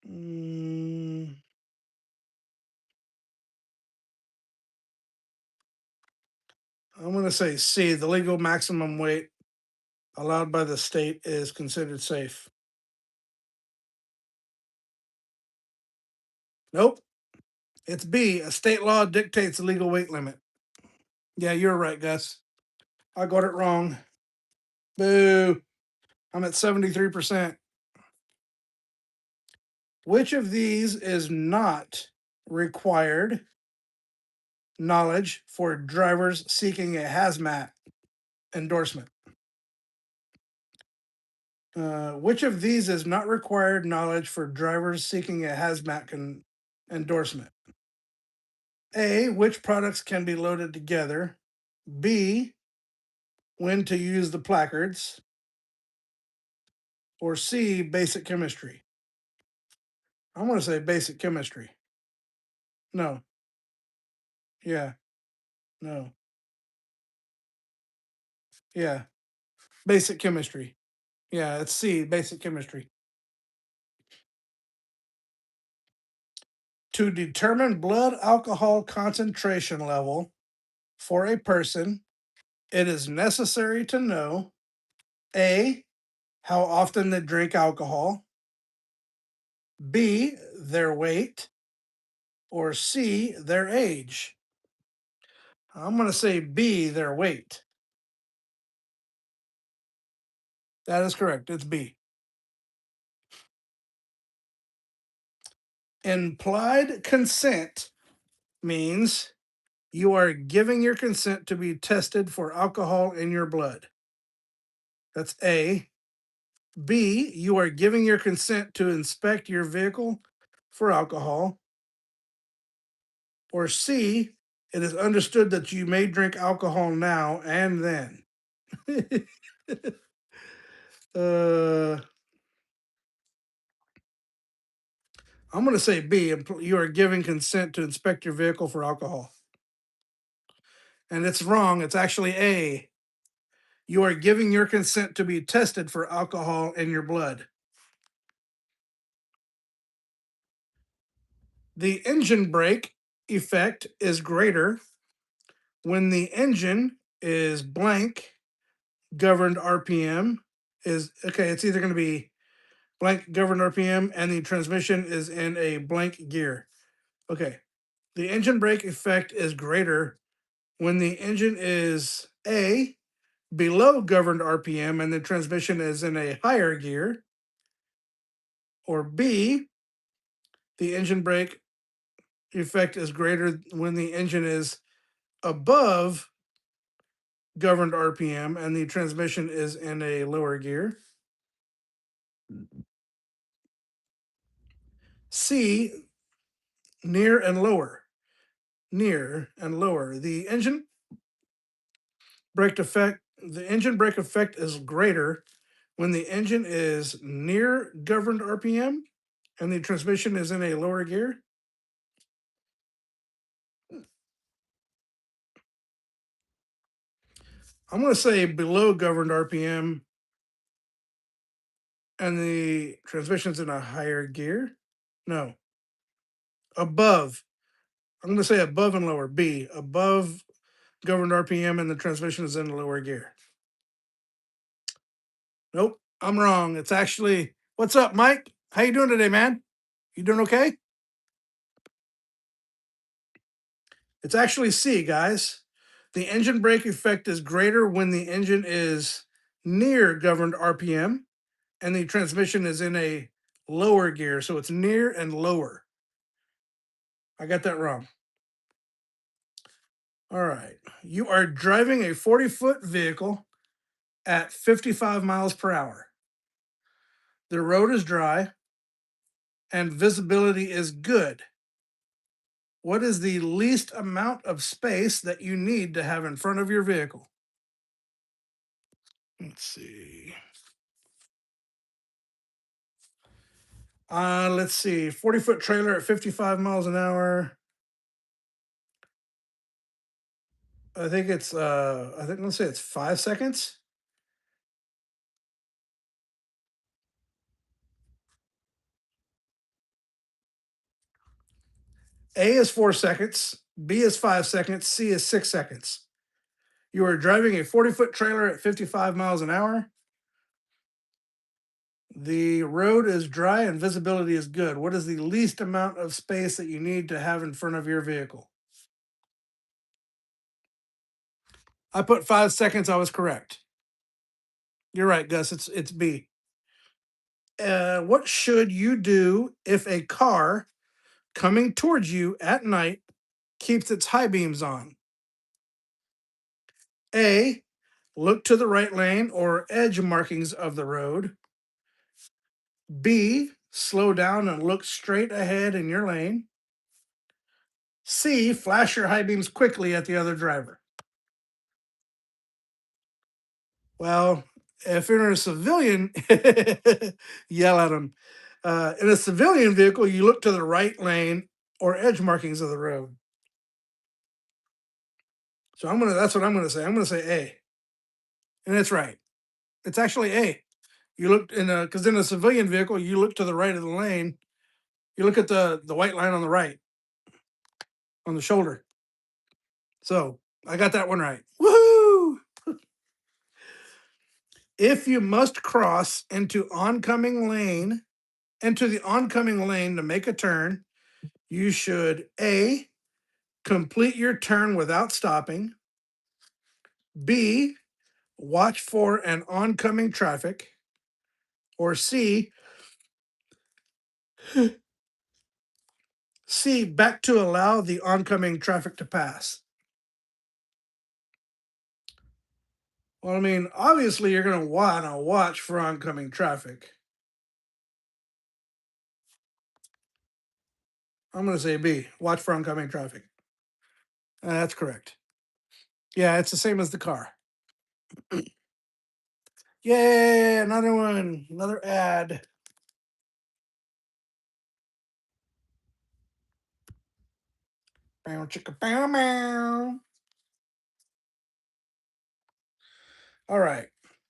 Mm, I'm going to say C. The legal maximum weight allowed by the state is considered safe. Nope. It's B. A state law dictates the legal weight limit. Yeah, you're right, Gus. I got it wrong. Boo. I'm at 73%. Which of these is not required knowledge for drivers seeking a hazmat endorsement? Which of these is not required knowledge for drivers seeking a endorsement? A. Which products can be loaded together? B. When to use the placards? Or C. Basic chemistry? I'm going to say basic chemistry. No. Yeah. No. Yeah. Basic chemistry. Yeah, it's C. Basic chemistry. To determine blood alcohol concentration level for a person, it is necessary to know A. How often they drink alcohol, B. Their weight, or C. Their age. I'm going to say B. Their weight. That is correct. It's B. Implied consent means you are giving your consent to be tested for alcohol in your blood. That's A. B. You are giving your consent to inspect your vehicle for alcohol. Or C. It is understood that you may drink alcohol now and then. uh, I'm going to say B. You are giving consent to inspect your vehicle for alcohol. And it's wrong. It's actually A. You are giving your consent to be tested for alcohol in your blood. The engine brake effect is greater when the engine is blank governed RPM is okay. It's either going to be blank governed RPM and the transmission is in a blank gear. Okay. The engine brake effect is greater when the engine is A, below governed RPM and the transmission is in a higher gear, or B, the engine brake effect is greater when the engine is above governed RPM and the transmission is in a lower gear. C, near and lower. Near and lower. The engine brake effect is greater when the engine is near governed RPM and the transmission is in a lower gear. I'm going to say below governed RPM and the transmission's in a higher gear. No, above. I'm going to say above and lower. B, above governed RPM and the transmission is in the lower gear. Nope, I'm wrong. It's actually, what's up, Mike? How you doing today, man? You doing okay? It's actually C, guys. The engine brake effect is greater when the engine is near governed RPM and the transmission is in a lower gear. So it's near and lower. I got that wrong. All right. You are driving a 40-foot vehicle at 55 miles per hour. The road is dry and visibility is good. What is the least amount of space that you need to have in front of your vehicle? Let's see. Let's see. 40-foot trailer at 55 miles an hour. I think let's say it's 5 seconds. A is 4 seconds, B is 5 seconds, C is 6 seconds. You are driving a 40-foot trailer at 55 miles an hour. The road is dry and visibility is good. What is the least amount of space that you need to have in front of your vehicle? I put 5 seconds. I was correct. You're right, Gus. It's B. What should you do if a car coming towards you at night keeps its high beams on? A, look to the right lane or edge markings of the road. B, slow down and look straight ahead in your lane. C, flash your high beams quickly at the other driver. Well, if you're in a civilian, yell at them. In a civilian vehicle, you look to the right lane or edge markings of the road. So that's what I'm gonna say. I'm gonna say A. And it's right. It's actually A. You look in a because in a civilian vehicle, you look to the right of the lane. You look at the white line on the right, on the shoulder. So I got that one right. Woohoo! If you must cross into the oncoming lane to make a turn, you should A, complete your turn without stopping. B, watch for an oncoming traffic. Or C, back to allow the oncoming traffic to pass. Well, I mean, obviously you're going to want to watch for oncoming traffic. I'm going to say B, watch for oncoming traffic. That's correct. Yeah, it's the same as the car. Yay, another one, another ad. Bow, chicka, bow, bow. All right.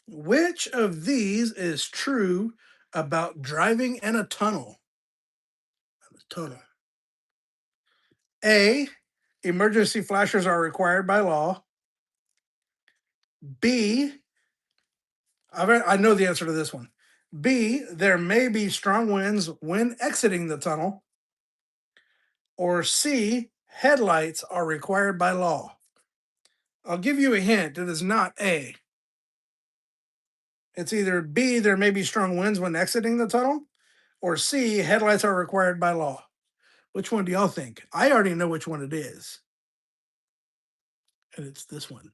Which of these is true about driving in a tunnel? Tunnel. A. Emergency flashers are required by law. B. I know the answer to this one. B. There may be strong winds when exiting the tunnel. Or C. Headlights are required by law. I'll give you a hint. It is not A. It's either B. There may be strong winds when exiting the tunnel. Or C. Headlights are required by law. Which one do y'all think? I already know which one it is. And it's this one.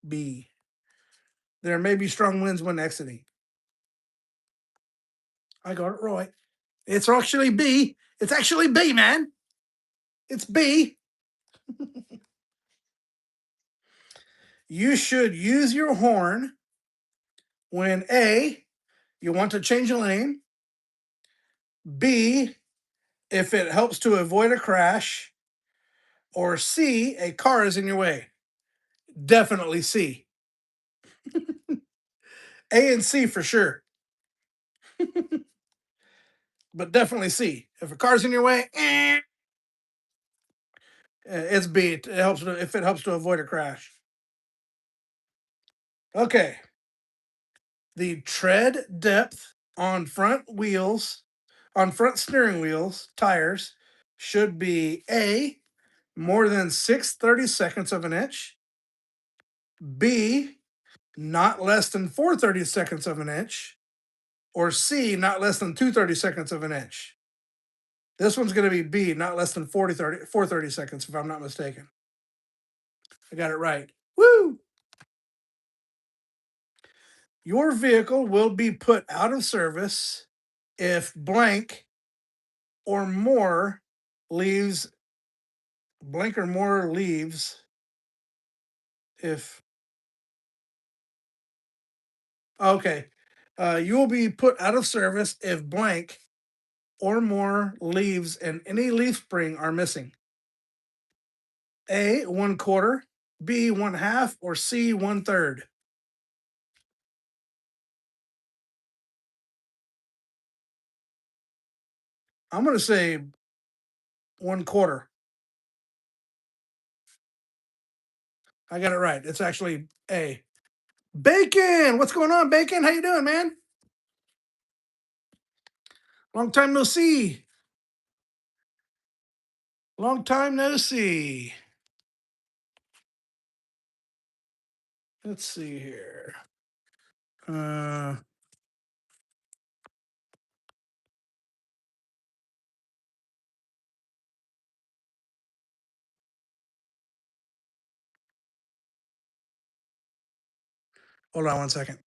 B. There may be strong winds when exiting. I got it right. It's actually B. It's actually B, man. It's B. You should use your horn when A, you want to change a lane, B, if it helps to avoid a crash, or C, a car is in your way. Definitely C. A and C for sure, but definitely C. If a car's in your way, it's B. It helps if it helps to avoid a crash. Okay. The tread depth on front steering wheels, tires, should be A, more than 6/32 of an inch, B, not less than 4/32 of an inch, or C, not less than 2/32 of an inch. This one's going to be B, not less than 4/32, if I'm not mistaken. I got it right. Woo! Your vehicle will be put out of service if blank or more leaves blank or more leaves if okay, you will be put out of service if blank or more leaves and any leaf spring are missing. A, 1/4, B, 1/2, or C, 1/3. I'm going to say 1/4. I got it right. It's actually A. Bacon, what's going on, Bacon? How you doing, man? Long time no see. Long time no see. Let's see here. Uh, Hold on one second.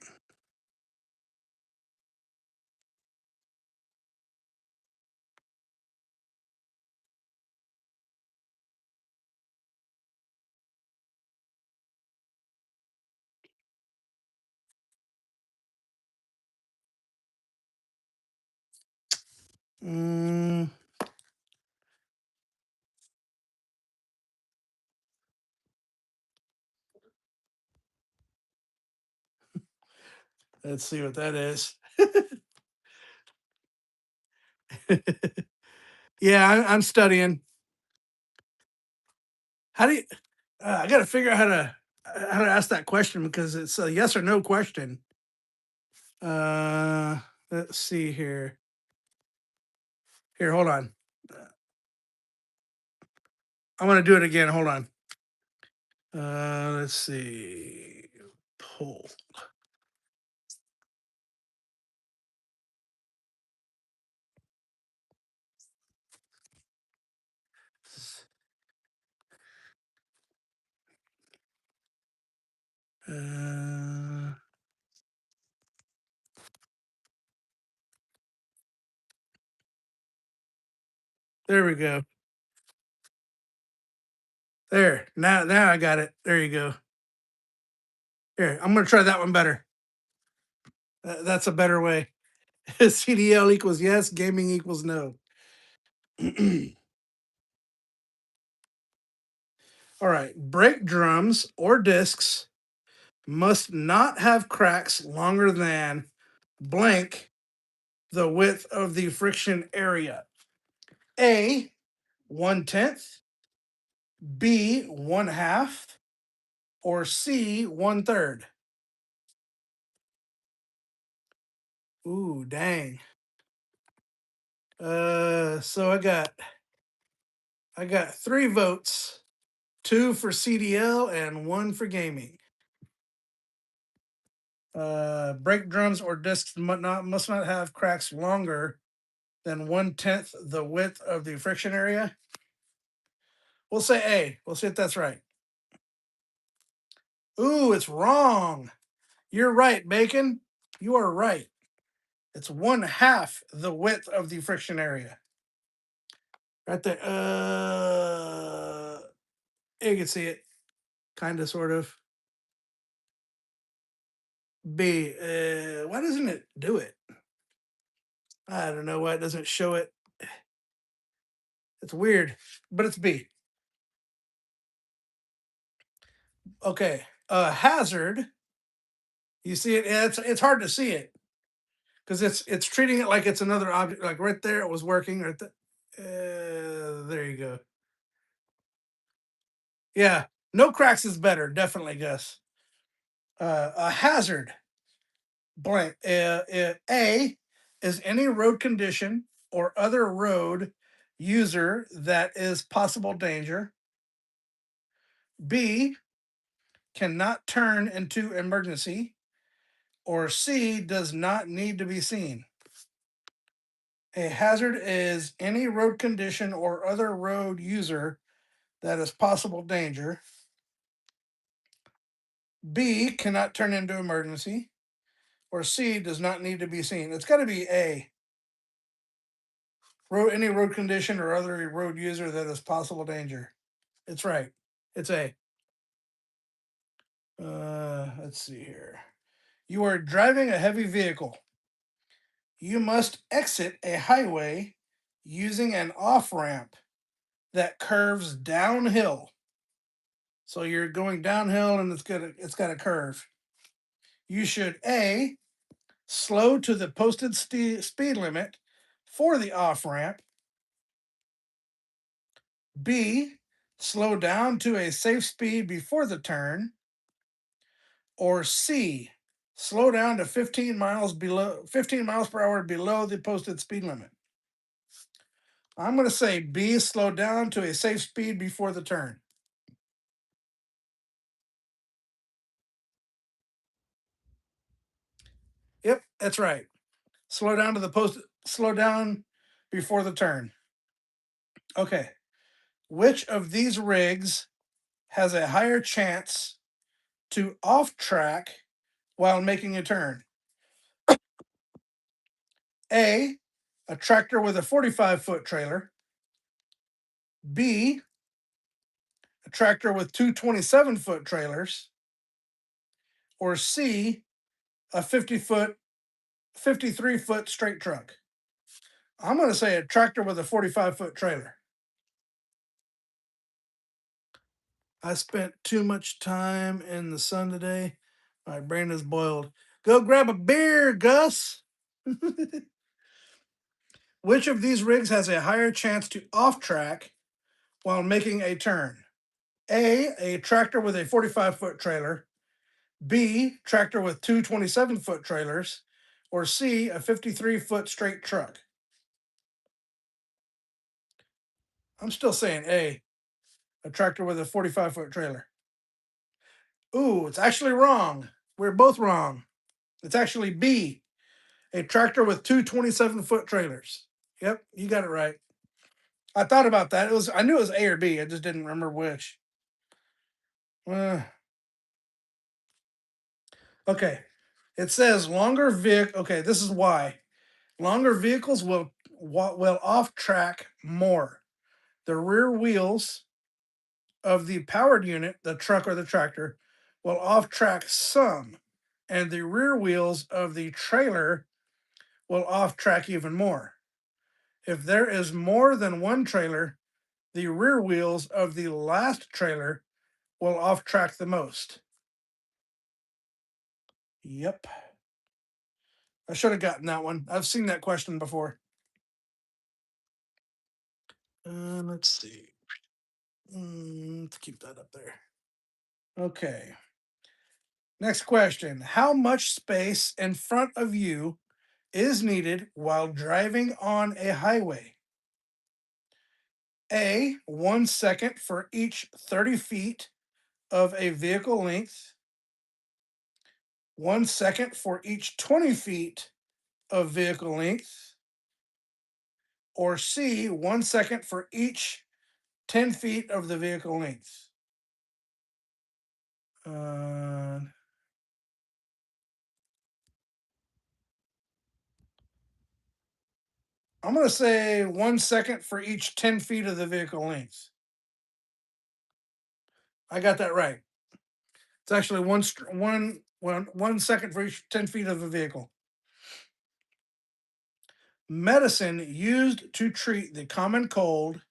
Mm, let's see what that is. Yeah, I'm studying. How do you? I got to figure out how to ask that question because it's a yes or no question. Uh, let's see here. Here, hold on. I want to do it again. Hold on. Let's see. Pull. Uh, there we go. There. Now I got it. There you go. Here, I'm gonna try that one better. That's a better way. CDL equals yes, gaming equals no. All right. Brake drums or discs must not have cracks longer than blank the width of the friction area. A, 1/10, B, 1/2, or C, 1/3. Ooh, dang. So I got 3 votes, 2 for CDL and 1 for gaming. Brake drums or discs must not have cracks longer than 1/10 the width of the friction area. We'll say A. We'll see if that's right. Ooh, it's wrong. You're right, Bacon. You are right. It's 1/2 the width of the friction area. Right there. You can see it. Kind of, sort of. B. Why doesn't it do it? I don't know why it doesn't show it. It's weird, but it's B. Okay. Hazard. You see it? It's hard to see it because it's treating it like it's another object. Like right there, it was working. Right there. There you go. Yeah. No cracks is better. Definitely, Gus. A hazard. Blank. A is any road condition or other road user that is possible danger. B, cannot turn into emergency. Or C, does not need to be seen. A hazard is any road condition or other road user that is possible danger. B, cannot turn into emergency. Or C, does not need to be seen. It's got to be A. Any road condition or other road user that is possible danger. It's right. It's A. Let's see here. You are driving a heavy vehicle. You must exit a highway using an off ramp that curves downhill. So you're going downhill and it's got a curve. You should A, slow to the posted speed limit for the off ramp. B, slow down to a safe speed before the turn. Or C, slow down to 15 miles per hour below the posted speed limit. I'm going to say B, slow down to a safe speed before the turn. Yep, that's right. Slow down before the turn. Okay. Which of these rigs has a higher chance to off track while making a turn? A tractor with a 45-foot trailer. B, a tractor with two 27-foot trailers. Or C, a 53-foot straight truck. I'm going to say a tractor with a 45-foot trailer. I spent too much time in the sun today. My brain is boiled. Go grab a beer, Gus. Which of these rigs has a higher chance to off track while making a turn? A tractor with a 45-foot trailer. B, tractor with two 27-foot trailers. Or C, a 53-foot straight truck. I'm still saying a tractor with a 45-foot trailer. Ooh, it's actually wrong. We're both wrong. It's actually B, a tractor with two 27-foot trailers. Yep, you got it right. I thought about that. I knew it was A or B. I just didn't remember which. Uh, okay. It says longer vehicle. Okay, this is why. Longer vehicles will off track more. The rear wheels of the powered unit, the truck or the tractor, will off track some, and the rear wheels of the trailer will off track even more. If there is more than one trailer, the rear wheels of the last trailer will off track the most. Yep. I should have gotten that one. I've seen that question before. Let's see. Let's keep that up there. Okay. Next question. How much space in front of you is needed while driving on a highway? A, 1 second for each 30 feet of a vehicle length, 1 second for each 20 feet of vehicle length, or C, 1 second for each 10 feet of the vehicle length. Uh, I'm going to say 1 second for each 10 feet of the vehicle length. I got that right. It's actually 1 second for each 10 feet of a vehicle. Medicine used to treat the common cold,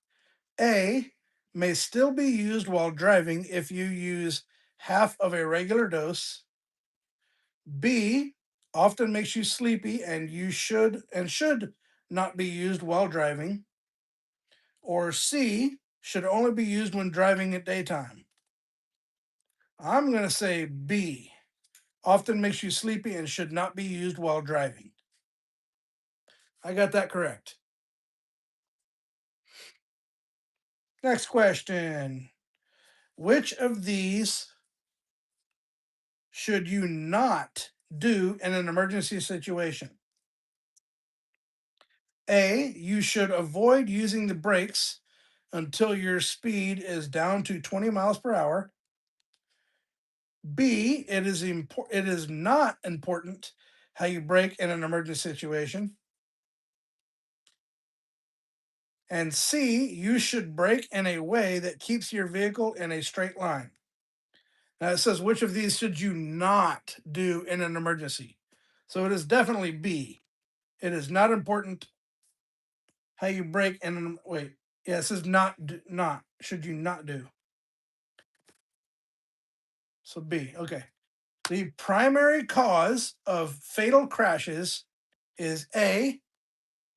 A, may still be used while driving if you use half of a regular dose. B, often makes you sleepy and should not be used while driving. Or C, should only be used when driving at daytime. I'm going to say B, often makes you sleepy and should not be used while driving. I got that correct. Next question. Which of these should you not do in an emergency situation? A, you should avoid using the brakes until your speed is down to 20 miles per hour. B, it is not important how you brake in an emergency situation. And C, you should brake in a way that keeps your vehicle in a straight line. Now it says, which of these should you not do in an emergency? So it is definitely B. It is not important how you brake in an wait. Yeah, it says not should you not do. So B. Okay. The primary cause of fatal crashes is A,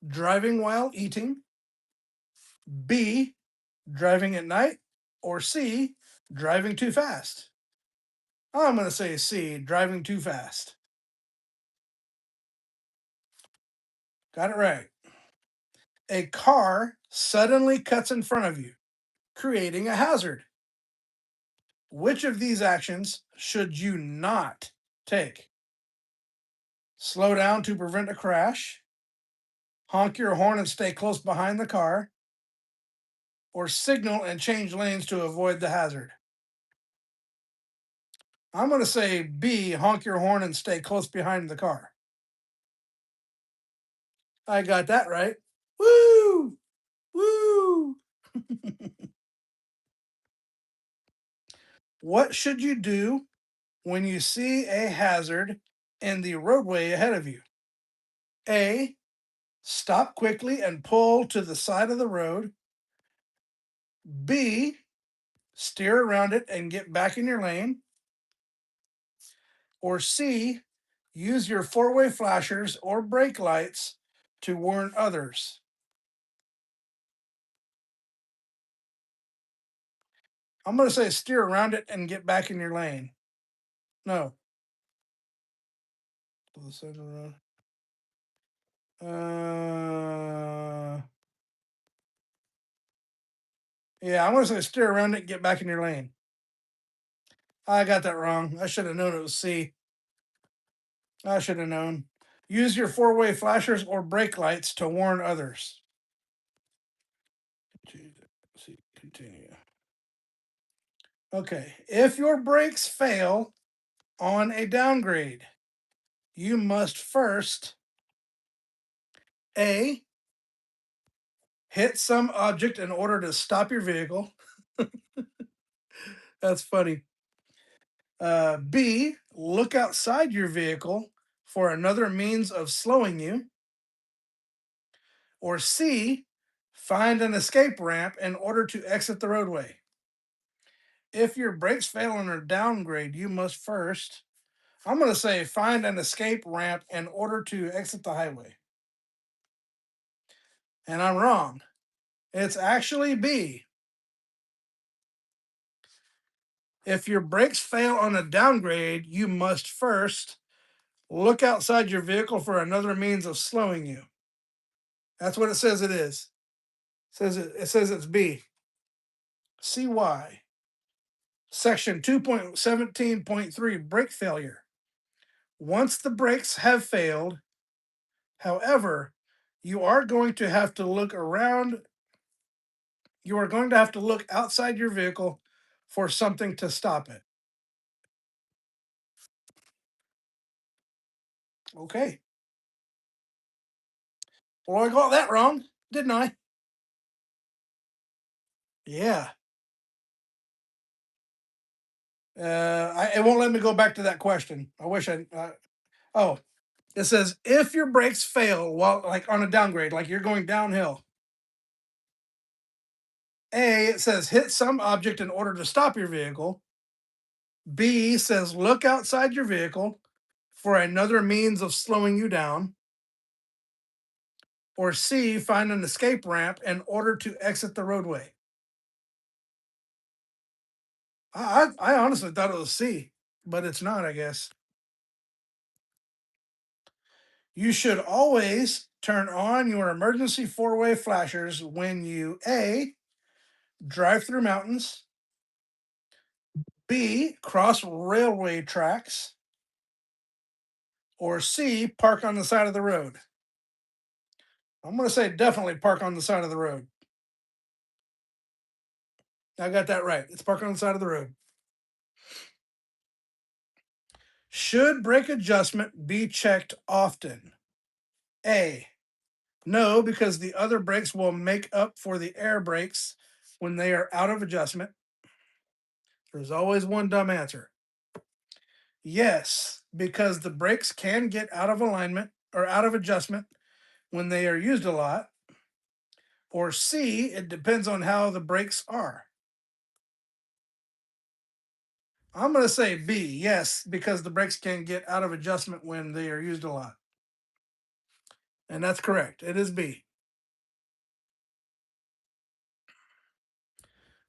driving while eating, B, driving at night, or C, driving too fast. I'm going to say C, driving too fast. Got it right. A car suddenly cuts in front of you, creating a hazard. Which of these actions should you not take? Slow down to prevent a crash, honk your horn and stay close behind the car, or signal and change lanes to avoid the hazard. I'm going to say B, honk your horn and stay close behind the car. I got that right. Woo! Woo! What should you do when you see a hazard in the roadway ahead of you? A, stop quickly and pull to the side of the road. B, steer around it and get back in your lane. Or C, use your four-way flashers or brake lights to warn others. I'm going to say steer around it and get back in your lane. No. To the side of the road. Yeah, I'm going to say steer around it and get back in your lane. I got that wrong. I should have known it was C. I should have known. Use your four-way flashers or brake lights to warn others. Continue. Okay. If your brakes fail on a downgrade, you must first A, hit some object in order to stop your vehicle. That's funny. B, look outside your vehicle for another means of slowing you. Or C, find an escape ramp in order to exit the roadway. If your brakes fail on a downgrade, you must first, I'm going to say, find an escape ramp in order to exit the highway. And I'm wrong. It's actually B. If your brakes fail on a downgrade, you must first look outside your vehicle for another means of slowing you. That's what it says it is. It says it's B. CY. Section 2.17.3 brake failure. Once the brakes have failed, however, you are going to have to look around. You are going to have to look outside your vehicle for something to stop it. Okay. Well, I got that wrong, didn't I? Yeah. It won't let me go back to that question. I wish I. Oh, it says if your brakes fail while like on a downgrade, like you're going downhill. A, it says hit some object in order to stop your vehicle. B says look outside your vehicle for another means of slowing you down. Or C, find an escape ramp in order to exit the roadway. I honestly thought it was C, but it's not, I guess. You should always turn on your emergency four-way flashers when you A, drive through mountains, B, cross railway tracks, or C, park on the side of the road. I'm going to say definitely park on the side of the road. I got that right. It's park on the side of the road. Should brake adjustment be checked often? A, no, because the other brakes will make up for the air brakes when they are out of adjustment. There's always one dumb answer. Yes, because the brakes can get out of alignment or out of adjustment when they are used a lot. Or C, it depends on how the brakes are. I'm going to say B, yes, because the brakes can get out of adjustment when they are used a lot. And that's correct. It is B.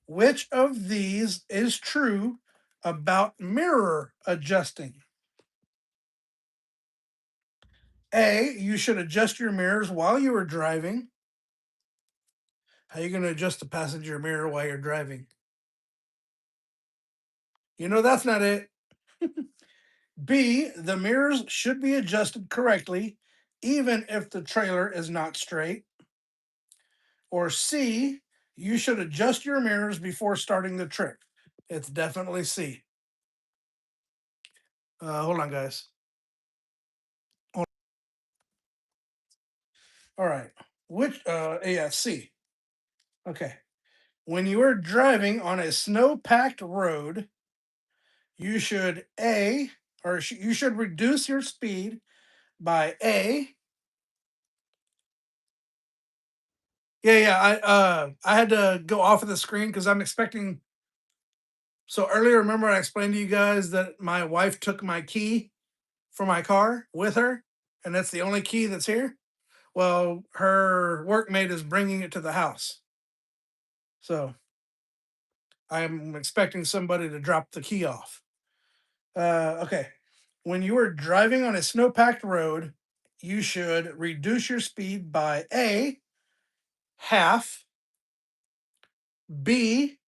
Which of these is true about mirror adjusting? A, you should adjust your mirrors while you are driving. How are you going to adjust the passenger mirror while you're driving? You know, that's not it. B, the mirrors should be adjusted correctly, even if the trailer is not straight. Or C, you should adjust your mirrors before starting the trip. It's definitely C. Hold on, guys. All right. Yeah, C. Okay. When you are driving on a snow packed road, you should you should reduce your speed by A. Yeah, I had to go off of the screen because I'm expecting. So earlier, remember I explained to you guys that my wife took my key for my car with her, and that's the only key that's here. Well, her workmate is bringing it to the house, so I'm expecting somebody to drop the key off. Okay. When you are driving on a snow-packed road, you should reduce your speed by A, half, B,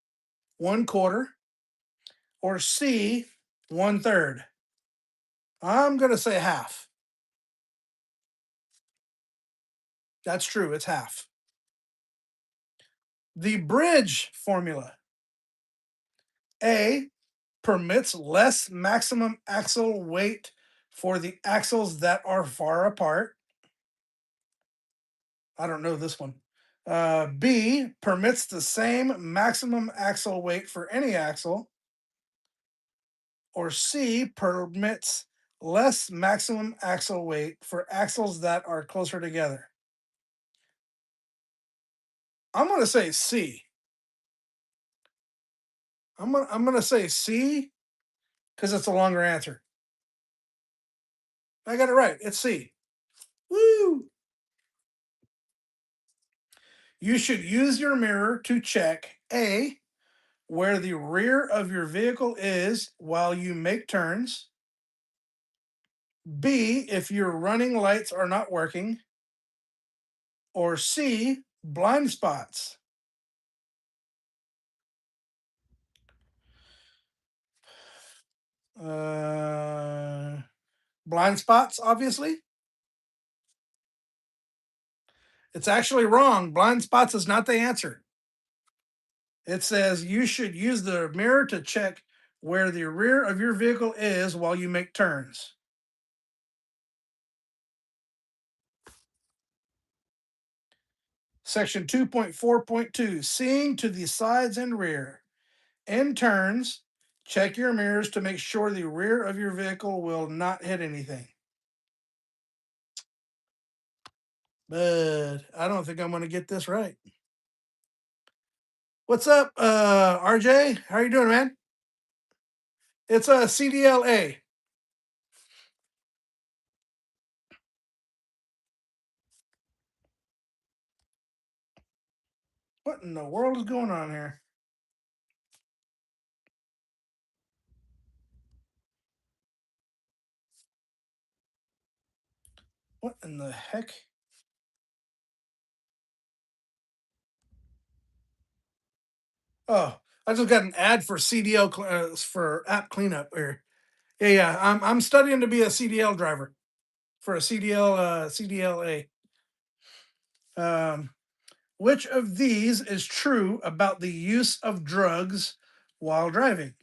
one quarter, or C, one third. I'm going to say half. That's true. It's half. The bridge formula. A, permits less maximum axle weight for the axles that are far apart. I don't know this one. B, permits the same maximum axle weight for any axle. Or C, permits less maximum axle weight for axles that are closer together. I'm gonna say C. I'm gonna say C because it's a longer answer. I got it right. It's C. Woo! You should use your mirror to check A, where the rear of your vehicle is while you make turns. B, if your running lights are not working. Or C, blind spots. Uh, Blind spots, obviously. It's actually wrong. Blind spots is not the answer. It says you should use the mirror to check where the rear of your vehicle is while you make turns. Section 2.4.2, seeing to the sides and rear. In turns, check your mirrors to make sure the rear of your vehicle will not hit anything. But I don't think I'm going to get this right. What's up, RJ? How you doing, man? It's a CDL-A. What in the world is going on here? What in the heck? Oh, I just got an ad for CDL for app cleanup. Or yeah. I'm studying to be a CDL driver for a CDL-A. Um, which of these is true about the use of drugs while driving?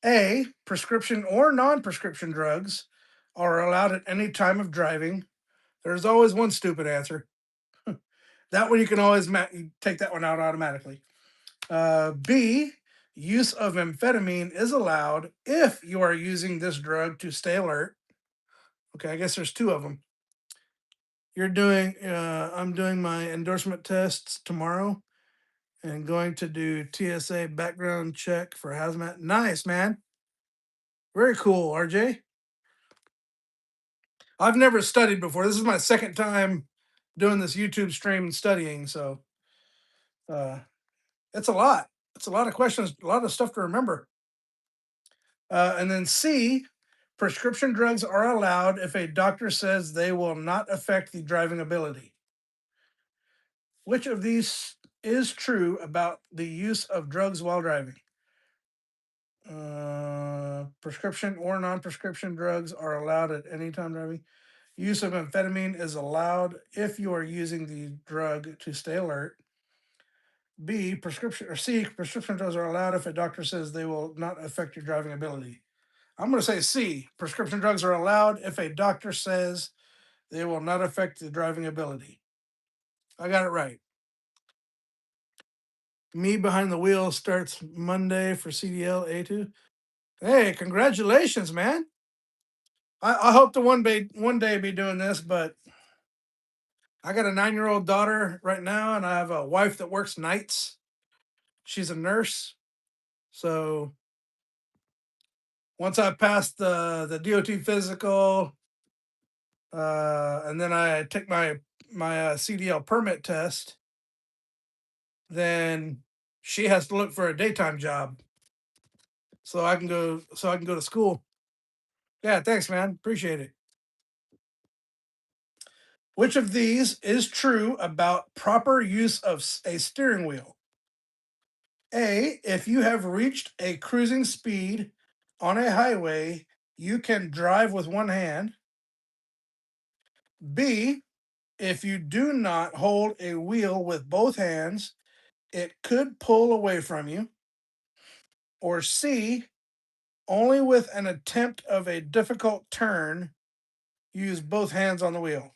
A, prescription or non-prescription drugs are allowed at any time of driving. There's always one stupid answer. That one you can always you take that one out automatically. B, use of amphetamine is allowed if you are using this drug to stay alert. Okay, I guess there's two of them. I'm doing my endorsement tests tomorrow and going to do TSA background check for hazmat. Nice, man. Very cool, RJ. I've never studied before. This is my second time doing this YouTube stream and studying, so uh, it's a lot. It's a lot of questions, a lot of stuff to remember. And then C, prescription drugs are allowed if a doctor says they will not affect the driving ability. Which of these is true about the use of drugs while driving? Prescription or non-prescription drugs are allowed at any time driving. Use of amphetamine is allowed if you are using the drug to stay alert. B, prescription or C, prescription drugs are allowed if a doctor says they will not affect your driving ability. I'm going to say C, prescription drugs are allowed if a doctor says they will not affect the driving ability. I got it right. Me behind the wheel starts Monday for CDL A2. Hey, congratulations, man. I hope to one day be doing this, but I got a 9-year-old daughter right now, and I have a wife that works nights. She's a nurse. So once I pass the DOT physical, and then I take my CDL permit test, then she has to look for a daytime job so I can go to school. Yeah, thanks, man. Appreciate it. Which of these is true about proper use of a steering wheel? A, if you have reached a cruising speed on a highway, you can drive with one hand. B, if you do not hold a wheel with both hands, it could pull away from you. Or C, only with an attempt of a difficult turn, use both hands on the wheel.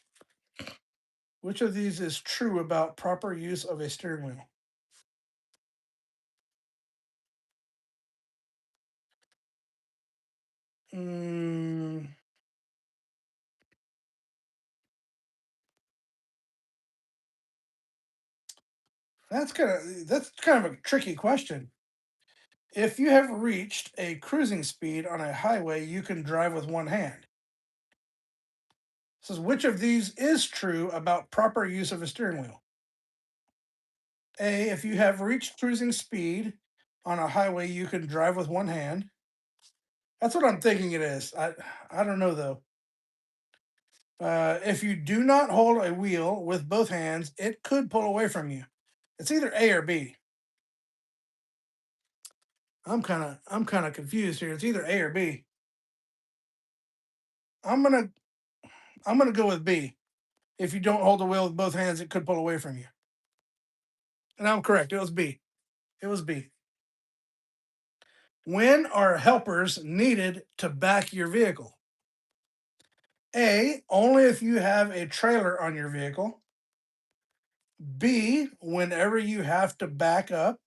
Which of these is true about proper use of a steering wheel? Mm, That's kind of a tricky question. If you have reached a cruising speed on a highway, you can drive with one hand. It says which of these is true about proper use of a steering wheel? A, if you have reached cruising speed on a highway, you can drive with one hand. That's what I'm thinking it is. I don't know though. If you do not hold a wheel with both hands, it could pull away from you. It's either A or B. I'm kind of confused here. It's either A or B. I'm gonna I'm gonna go with B. If you don't hold the wheel with both hands, it could pull away from you. And I'm correct. It was B. It was B. When are helpers needed to back your vehicle? A, only if you have a trailer on your vehicle. B, whenever you have to back up.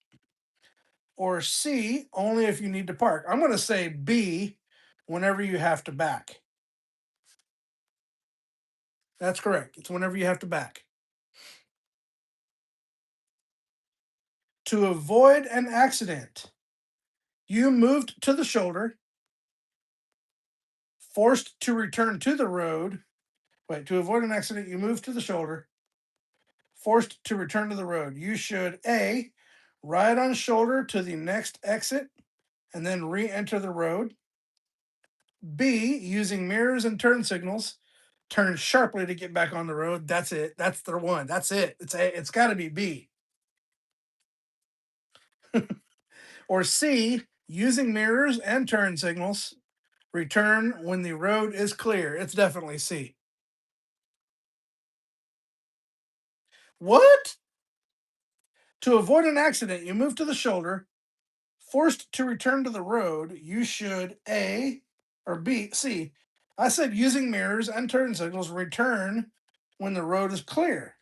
Or C, only if you need to park. I'm going to say B, whenever you have to back. That's correct. It's whenever you have to back. To avoid an accident, you moved to the shoulder, forced to return to the road. Wait, to avoid an accident, you moved to the shoulder, forced to return to the road. You should A, ride on shoulder to the next exit and then re enter the road. B, using mirrors and turn signals, turn sharply to get back on the road. That's it. That's the one. That's it. It's got to be B. Or C, using mirrors and turn signals, return when the road is clear. It's definitely C. What? To avoid an accident, you move to the shoulder, forced to return to the road, you should A or B, C. I said using mirrors and turn signals, return when the road is clear.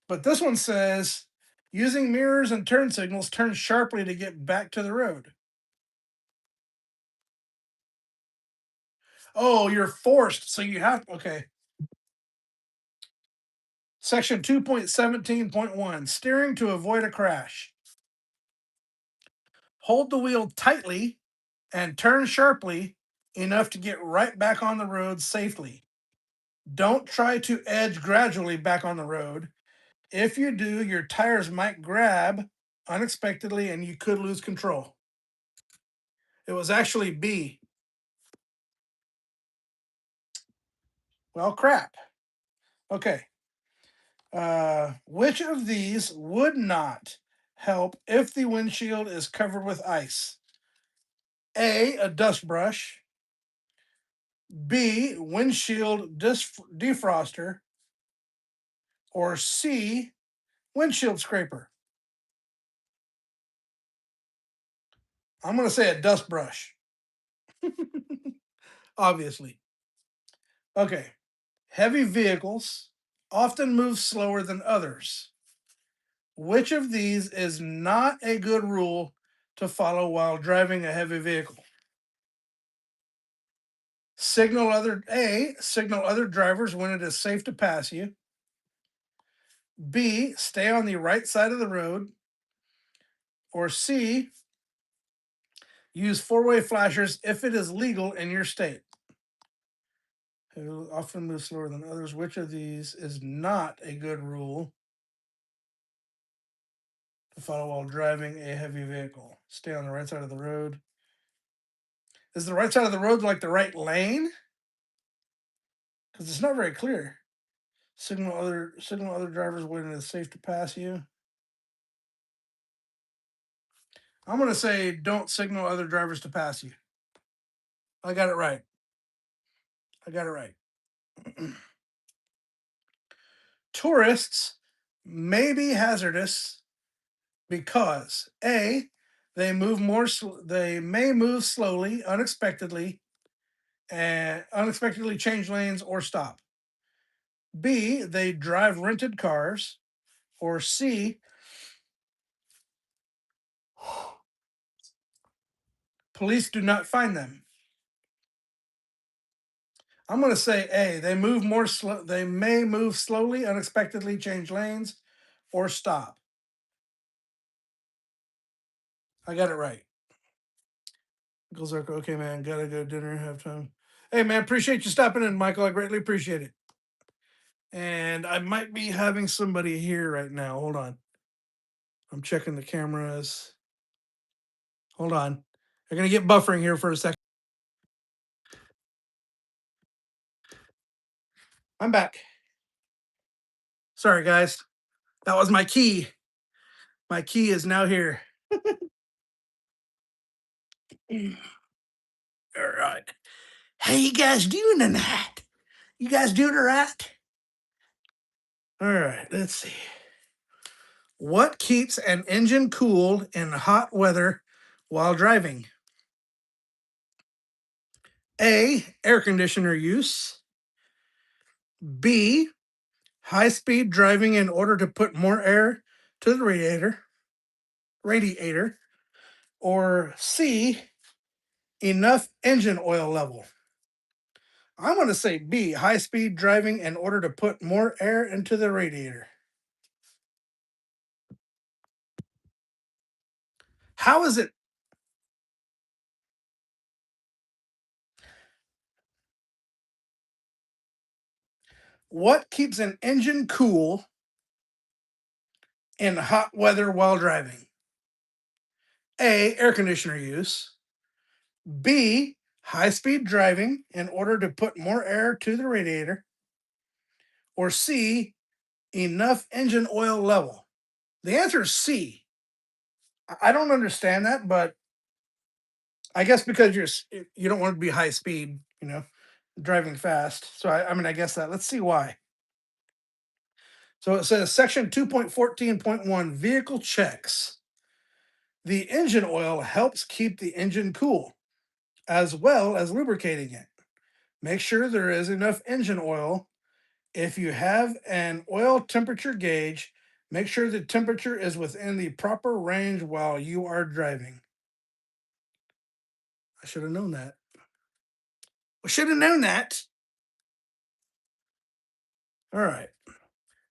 But this one says using mirrors and turn signals, turn sharply to get back to the road. Oh, you're forced. So you have, okay. Section 2.17.1 steering to avoid a crash. Hold the wheel tightly and turn sharply enough to get right back on the road safely. Don't try to edge gradually back on the road. If you do, your tires might grab unexpectedly and you could lose control. It was actually B. Well, crap. Okay. Which of these would not help if the windshield is covered with ice? A dust brush. B, windshield defroster. Or C, windshield scraper. I'm going to say a dust brush, obviously. Okay. Heavy vehicles often move slower than others. Which of these is not a good rule to follow while driving a heavy vehicle? Signal other drivers when it is safe to pass you. B, stay on the right side of the road. Or C, use four-way flashers if it is legal in your state. Who often move slower than others. Which of these is not a good rule to follow while driving a heavy vehicle? Stay on the right side of the road. Is the right side of the road like the right lane? Because it's not very clear. Signal other drivers when it is safe to pass you. I'm gonna say don't signal other drivers to pass you. I got it right. I got it right. Tourists may be hazardous because A, they may move slowly, unexpectedly, and unexpectedly change lanes or stop. B, they drive rented cars. Or C, police do not find them. I'm going to say A. They move more slow. They may move slowly, unexpectedly change lanes, or stop. I got it right. Goes okay, man. Gotta go to dinner. Have time. Hey, man. Appreciate you stopping in, Michael. I greatly appreciate it. And I might be having somebody here right now. Hold on. I'm checking the cameras. Hold on. I'm gonna get buffering here for a second. I'm back. Sorry, guys. That was my key. My key is now here. All right. How you guys doing tonight? You guys doing all right? All right. Let's see. What keeps an engine cool in hot weather while driving? A. Air conditioner use. B. High speed driving in order to put more air to the radiator. Or C. Enough engine oil level. I'm going to say B. High speed driving in order to put more air into the radiator. How is it? What keeps an engine cool in hot weather while driving? A. Air conditioner use. B. High speed driving in order to put more air to the radiator. Or C. Enough engine oil level. The answer is C. I don't understand that, but I guess because you don't want to be high speed, driving fast. So I mean I guess that. Let's see why. So it says section 2.14.1 vehicle checks. The engine oil helps keep the engine cool as well as lubricating it. Make sure there is enough engine oil. If you have an oil temperature gauge, make sure the temperature is within the proper range while you are driving. I should have known that. I should have known that. All right.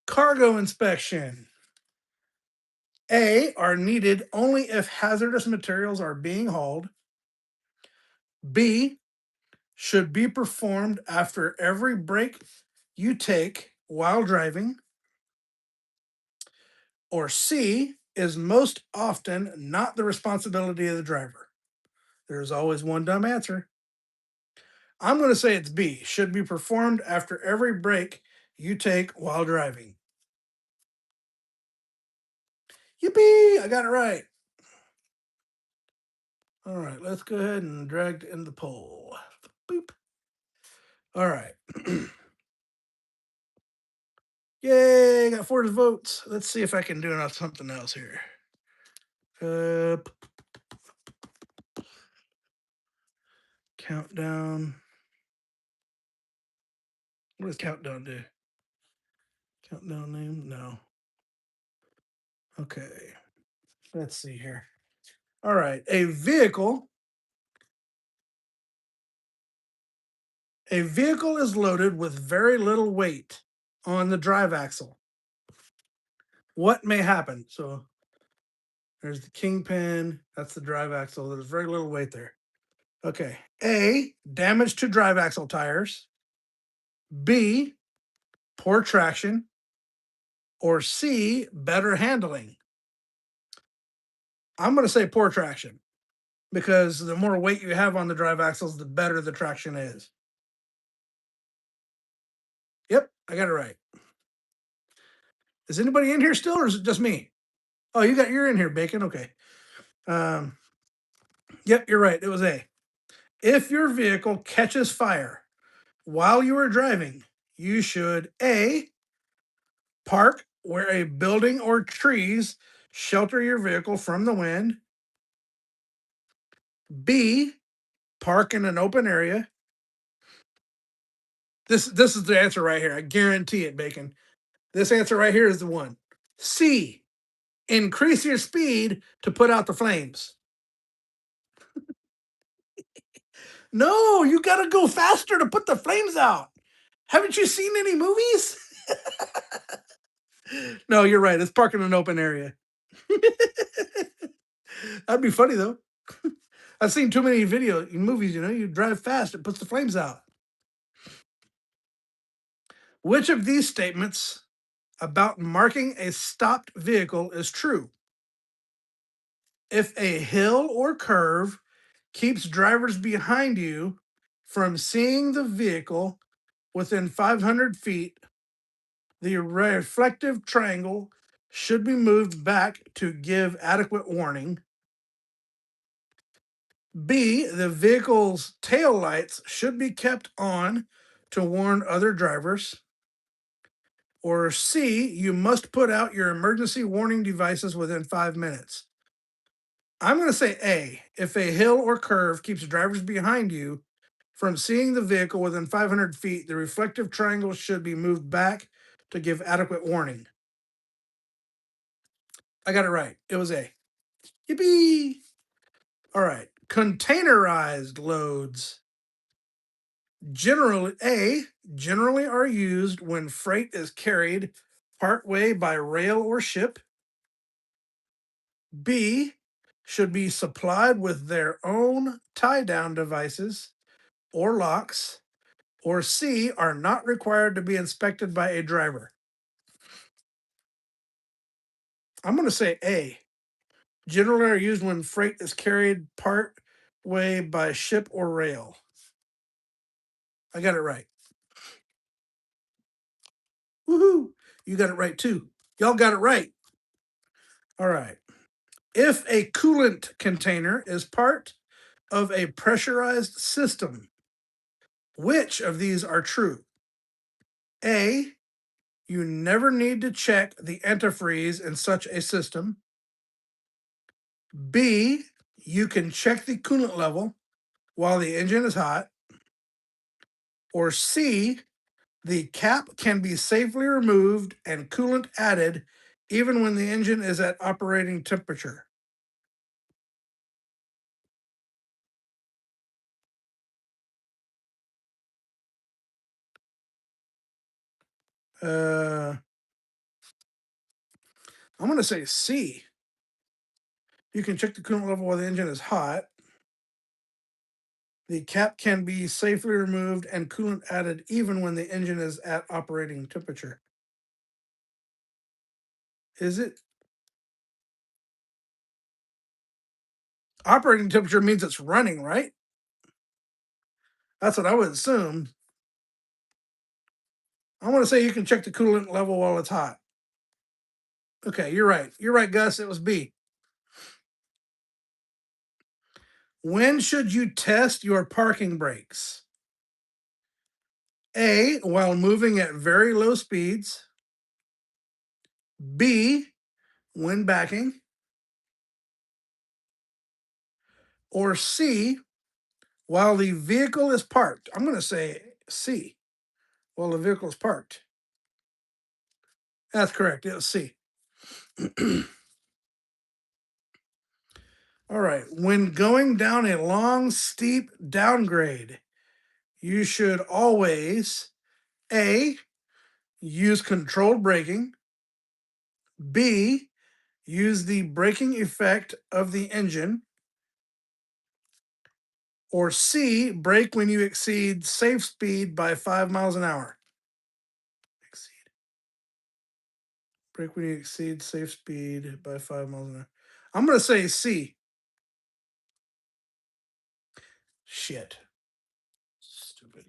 Cargo inspection. A are needed only if hazardous materials are being hauled. B should be performed after every break you take while driving. Or C is most often not the responsibility of the driver. There's always one dumb answer. I'm going to say it's B, should be performed after every break you take while driving. Yippee! I got it right. All right, let's go ahead and drag in the poll. Boop. All right. Yay, got 40 votes. Let's see if I can do something else here. Countdown. What does countdown do? Countdown name? No. Okay. Let's see here. All right. A vehicle is loaded with very little weight on the drive axle. What may happen? So there's the kingpin. That's the drive axle. There's very little weight there. Okay. A, damage to drive axle tires. B, poor traction. Or C, better handling. I'm going to say poor traction because the more weight you have on the drive axles, the better the traction is. Yep, I got it right. Is anybody in here still, or is it just me? Oh, you're in here, Bacon. Okay. Um, yep, you're right. It was A. If your vehicle catches fire while you are driving, you should A, park where a building or trees shelter your vehicle from the wind. B, park in an open area. This is the answer right here. I guarantee it, Bacon. This answer right here is the one. C, increase your speed to put out the flames. No, you got to go faster to put the flames out. Haven't you seen any movies? No, you're right. It's park in an open area. That'd be funny though. I've seen too many video movies. You drive fast, it puts the flames out. Which of these statements about marking a stopped vehicle is true? If a hill or curve keeps drivers behind you from seeing the vehicle within 500 feet, the reflective triangle should be moved back to give adequate warning. B, the vehicle's tail lights should be kept on to warn other drivers. Or C, you must put out your emergency warning devices within 5 minutes. I'm going to say A. If a hill or curve keeps drivers behind you from seeing the vehicle within 500 feet, the reflective triangle should be moved back to give adequate warning. I got it right. It was A. Yippee! All right. Containerized loads. Generally are used when freight is carried partway by rail or ship. B, should be supplied with their own tie down devices or locks. Or C, are not required to be inspected by a driver. I'm going to say A. Generally are used when freight is carried part way by ship or rail. I got it right. Woohoo! You got it right too. Y'all got it right. All right. If a coolant container is part of a pressurized system, which of these are true? A, you never need to check the antifreeze in such a system. B, you can check the coolant level while the engine is hot. Or C, the cap can be safely removed and coolant added even when the engine is at operating temperature. I'm going to say C. You can check the coolant level while the engine is hot. The cap can be safely removed and coolant added even when the engine is at operating temperature. Is it? Operating temperature means it's running, right? That's what I would assume. I want to say you can check the coolant level while it's hot. Okay, you're right. You're right, Gus. It was B. When should you test your parking brakes? A, while moving at very low speeds. B, when backing. Or C, while the vehicle is parked. I'm going to say C, while the vehicle is parked. That's correct. It was C. All right. When going down a long, steep downgrade, you should always A, use controlled braking. B, use the braking effect of the engine. Or C, brake when you exceed safe speed by 5 miles an hour. Exceed. Brake when you exceed safe speed by 5 miles an hour. I'm going to say C. Shit. Stupid.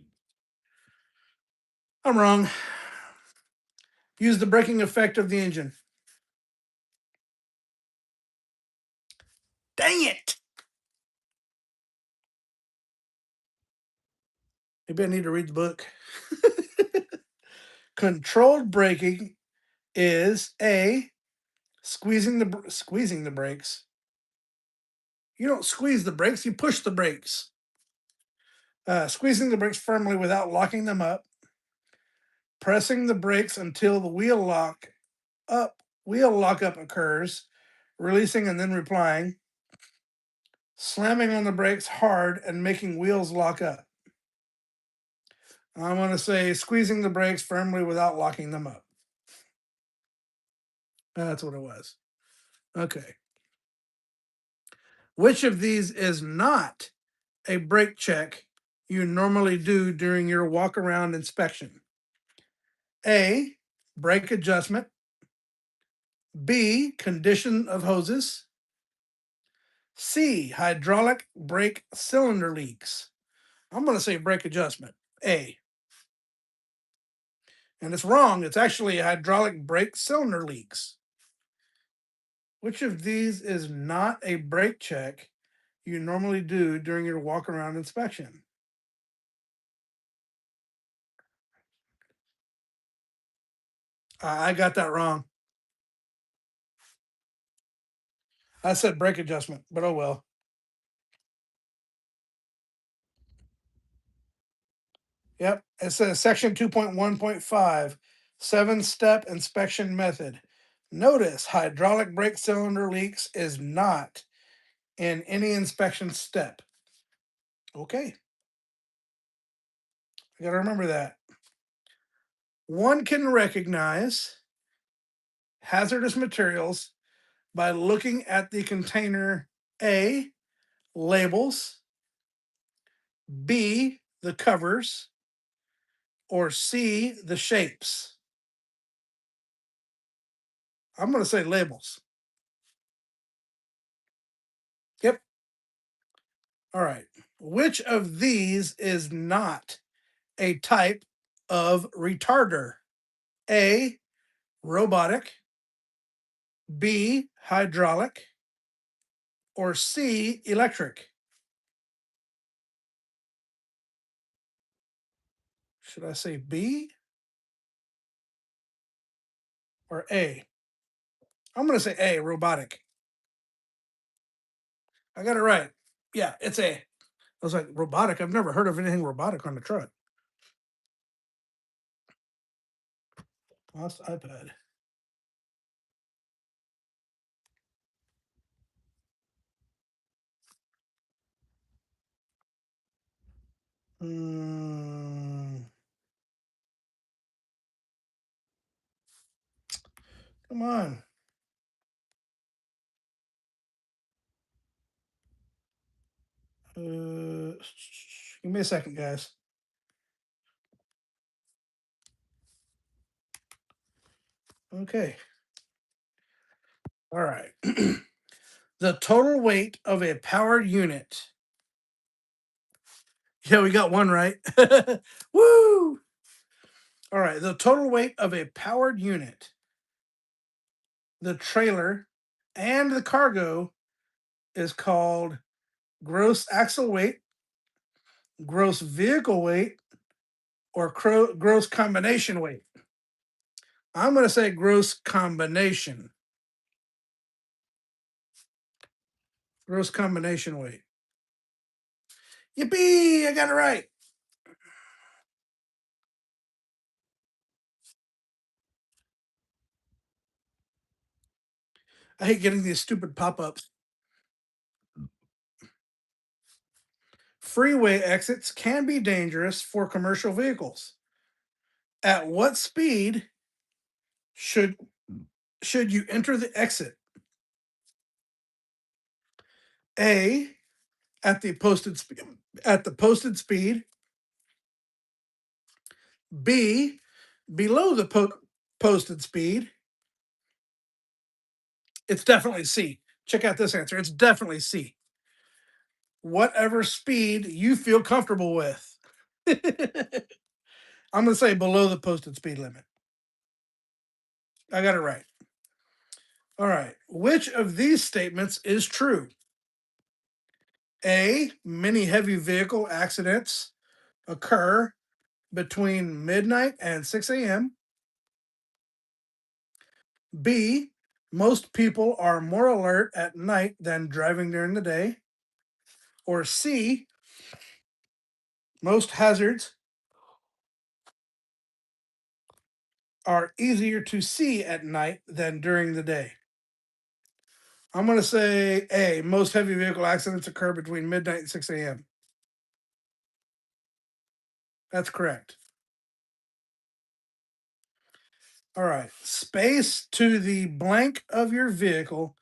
I'm wrong. Use the braking effect of the engine. Dang it. Maybe I need to read the book. Controlled braking is A, squeezing the brakes. You don't squeeze the brakes, you push the brakes. Squeezing the brakes firmly without locking them up. Pressing the brakes until the up wheel lockup occurs, releasing and then replying. Slamming on the brakes hard and making wheels lock up. I'm going to say squeezing the brakes firmly without locking them up. That's what it was. Okay. Which of these is not a brake check you normally do during your walk around inspection? A, brake adjustment. B, condition of hoses. C, hydraulic brake cylinder leaks. I'm going to say brake adjustment. A. And it's wrong. It's actually hydraulic brake cylinder leaks. Which of these is not a brake check you normally do during your walk around inspection? I got that wrong. I said brake adjustment, but oh well. Yep. It says section 2.1.5, 7-step inspection method. Notice hydraulic brake cylinder leaks is not in any inspection step. Okay. I got to remember that. One can recognize hazardous materials by looking at the container A, labels, B, the covers, or C, the shapes. I'm going to say labels. Yep. All right. Which of these is not a type of retarder? A, robotic, B, hydraulic, or C, electric? Should I say B or A? I'm going to say A, robotic. I got it right. Yeah, it's A. I was like, robotic? I've never heard of anything robotic on the truck. Lost iPad. Mm, come on. Give me a second, guys. Okay. All right. The total weight of a powered unit. Yeah, we got one right. Woo! All right. The total weight of a powered unit, the trailer, and the cargo is called gross axle weight, gross vehicle weight, or gross combination weight. I'm going to say gross combination. Gross combination weight. Yippee! I got it right. I hate getting these stupid pop ups. Freeway exits can be dangerous for commercial vehicles. At what speed should should you enter the exit? A, at the posted speed. B, below the posted speed. It's definitely C. Check out this answer. It's definitely C. Whatever speed you feel comfortable with. I'm going to say below the posted speed limit. I got it right. All right. Which of these statements is true? A, many heavy vehicle accidents occur between midnight and 6 a.m. B, most people are more alert at night than driving during the day. Or C, most hazards are easier to see at night than during the day. I'm going to say A, most heavy vehicle accidents occur between midnight and 6 a.m. That's correct. All right. Space to the blank of your vehicle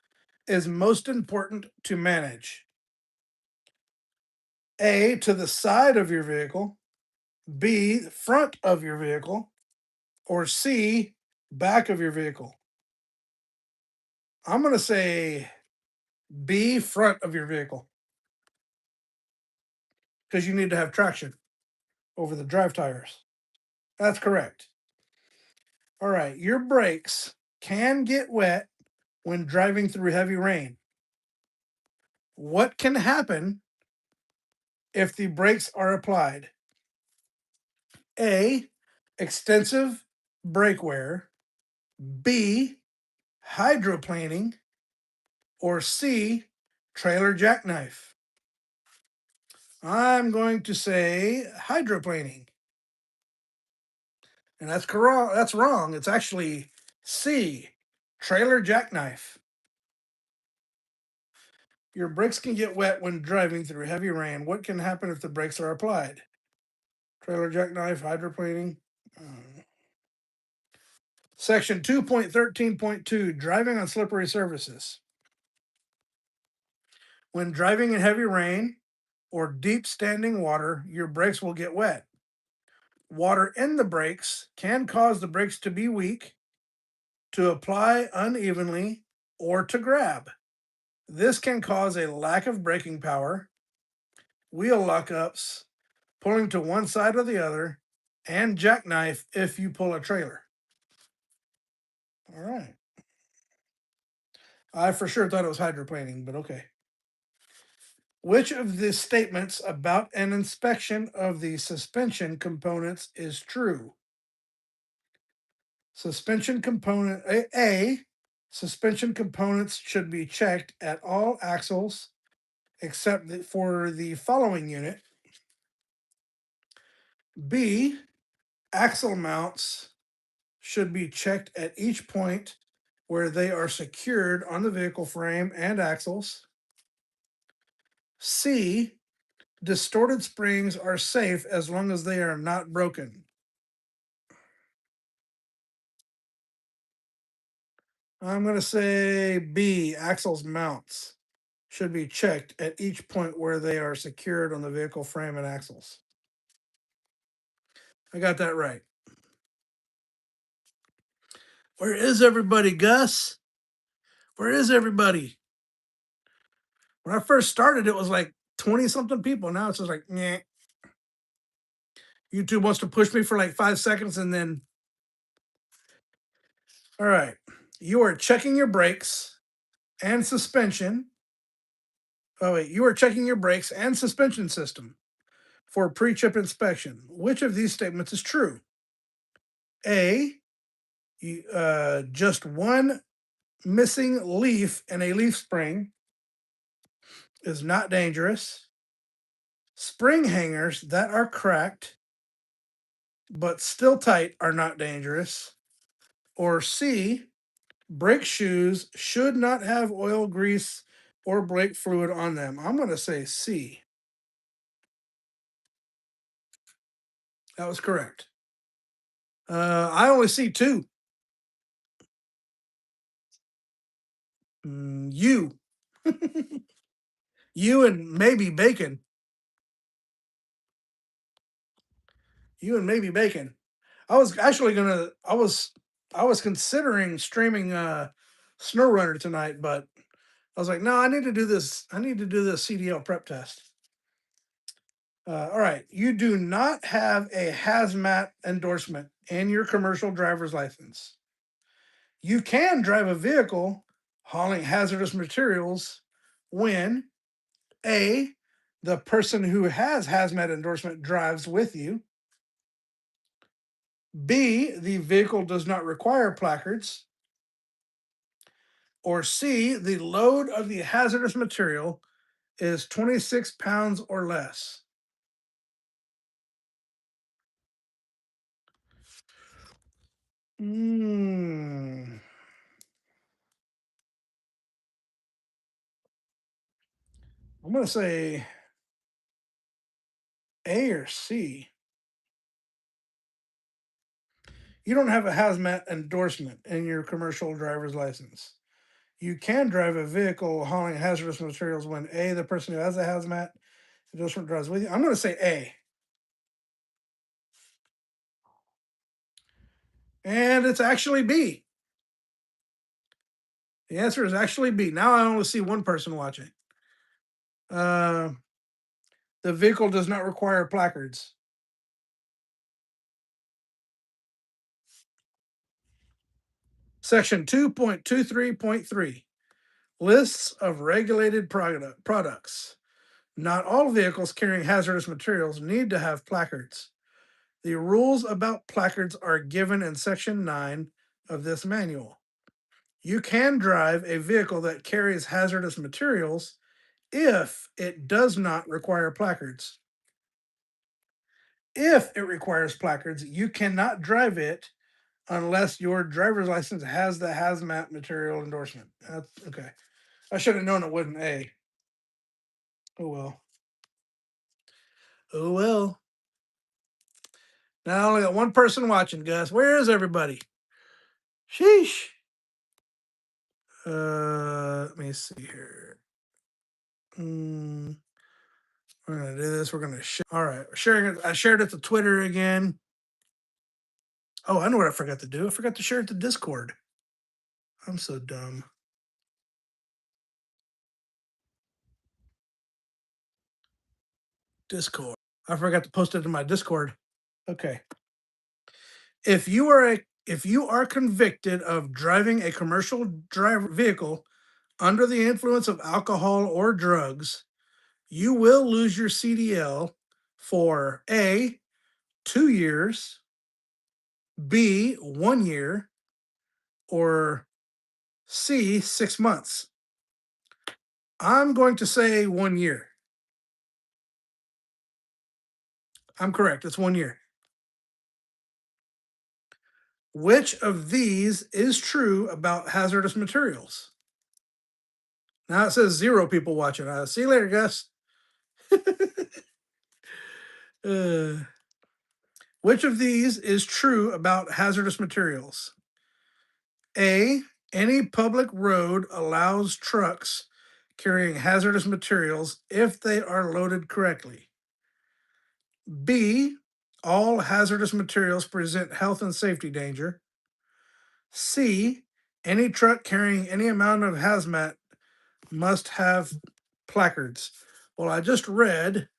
is most important to manage. A, to the side of your vehicle, B, front of your vehicle, or C, back of your vehicle? I'm going to say B, front of your vehicle, because you need to have traction over the drive tires. That's correct. All right, your brakes can get wet when driving through heavy rain. What can happen if the brakes are applied? A, extensive brake wear, B, hydroplaning, or C, trailer jackknife? I'm going to say hydroplaning. And that's correct. That's wrong. It's actually C, trailer jackknife. Your brakes can get wet when driving through heavy rain. What can happen if the brakes are applied? Trailer jackknife, hydroplaning. Section 2.13.2, driving on slippery surfaces. When driving in heavy rain or deep standing water, your brakes will get wet. Water in the brakes can cause the brakes to be weak, to apply unevenly, or to grab. This can cause a lack of braking power, wheel lockups, pulling to one side or the other, and jackknife if you pull a trailer. All right. I for sure thought it was hydroplaning, but okay. Which of the statements about an inspection of the suspension components is true? Suspension component A, suspension components should be checked at all axles except for the following unit. B, axle mounts should be checked at each point where they are secured on the vehicle frame and axles. C, distorted springs are safe as long as they are not broken. I'm going to say B, axles mounts should be checked at each point where they are secured on the vehicle frame and axles. I got that right. Where is everybody, Gus? Where is everybody? When I first started, it was like 20 something people. Now it's just like, yeah. YouTube wants to push me for like 5 seconds and then, all right. You are checking your brakes and suspension. Oh, wait. You are checking your brakes and suspension system for pre chip inspection. Which of these statements is true? A, just one missing leaf in a leaf spring is not dangerous. Spring hangers that are cracked but still tight are not dangerous. Or C, brake shoes should not have oil, grease, or brake fluid on them. I'm going to say C. That was correct. I only see two. You. You and maybe bacon. You and maybe bacon. I was actually gonna. I was considering streaming Snow Runner tonight, but I was like, no, I need to do this. I need to do this CDL prep test. All right, you do not have a hazmat endorsement in your commercial driver's license. You can drive a vehicle hauling hazardous materials when A, the person who has hazmat endorsement drives with you. B, the vehicle does not require placards. Or C, the load of the hazardous material is 26 pounds or less. Mm, I'm going to say A or C. You don't have a hazmat endorsement in your commercial driver's license. You can drive a vehicle hauling hazardous materials when A, the person who has a hazmat Adjustment drives with you. I'm going to say A. And it's actually B. The answer is actually B. Now I only see one person watching. Uh, the vehicle does not require placards. Section 2.23.3 lists of regulated products. Not all vehicles carrying hazardous materials need to have placards. The rules about placards are given in Section 9 of this manual. You can drive a vehicle that carries hazardous materials if it does not require placards. If it requires placards, you cannot drive it unless your driver's license has the hazmat material endorsement. That's okay. I should have known it wasn't A. Oh well. Oh well. Now I only got one person watching, Gus. Where is everybody? Sheesh. Let me see here. We're gonna do this. We're gonna share. All right, sharing it. I shared it to Twitter again. Oh, I know what I forgot to do. I forgot to share it to Discord. I'm so dumb. Discord. I forgot to post it in my Discord. Okay. If you are convicted of driving a commercial driver vehicle under the influence of alcohol or drugs, you will lose your CDL for A, 2 years, B, 1 year, or C, 6 months. I'm going to say 1 year. I'm correct. It's 1 year. Which of these is true about hazardous materials? Now it says 0 people watching. See you later, Gus. uh, which of these is true about hazardous materials? A, any public road allows trucks carrying hazardous materials if they are loaded correctly. B, all hazardous materials present health and safety danger. C, any truck carrying any amount of hazmat must have placards. Well, I just read.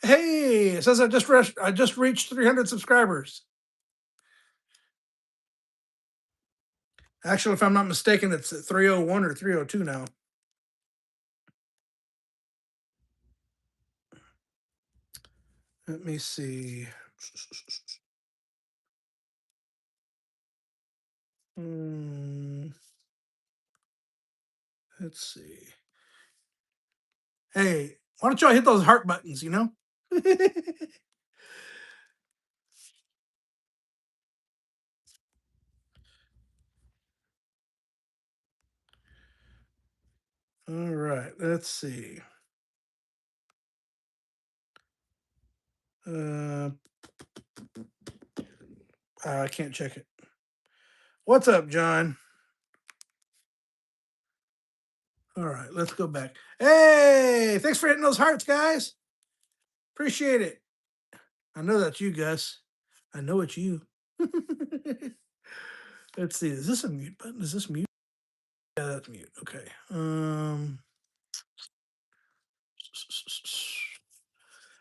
Hey, it says I just reached 300 subscribers. Actually, if I'm not mistaken, it's at 301 or 302 now. Let me see. Let's see. Hey, why don't y'all hit those heart buttons, you know? All right, let's see. I can't check it. What's up, John? All right, let's go back. Hey, thanks for hitting those hearts, guys. Appreciate it. I know that's you, Gus. I know it's you. Let's see. Is this a mute button? Is this mute? Yeah, that's mute. Okay.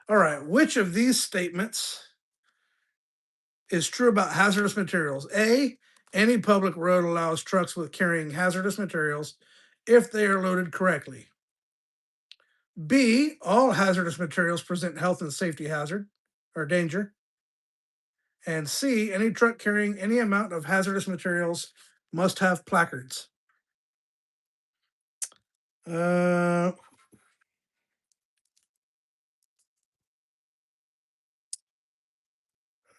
All right. Which of these statements is true about hazardous materials? A, any public road allows trucks with carrying hazardous materials if they are loaded correctly. B, all hazardous materials present health and safety hazard or danger. And C, any truck carrying any amount of hazardous materials must have placards. I'm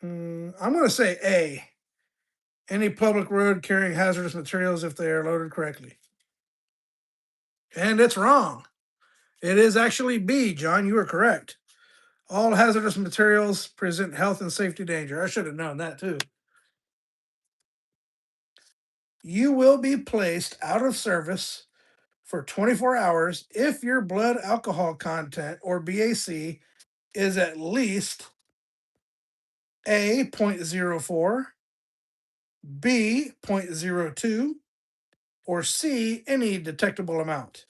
going to say A, any public road carrying hazardous materials if they are loaded correctly. And it's wrong. It is actually B, John. You are correct. All hazardous materials present health and safety danger. I should have known that too. You will be placed out of service for 24 hours if your blood alcohol content or BAC is at least A, zero point zero 0.04, B, zero point zero 0.02, or C, any detectable amount.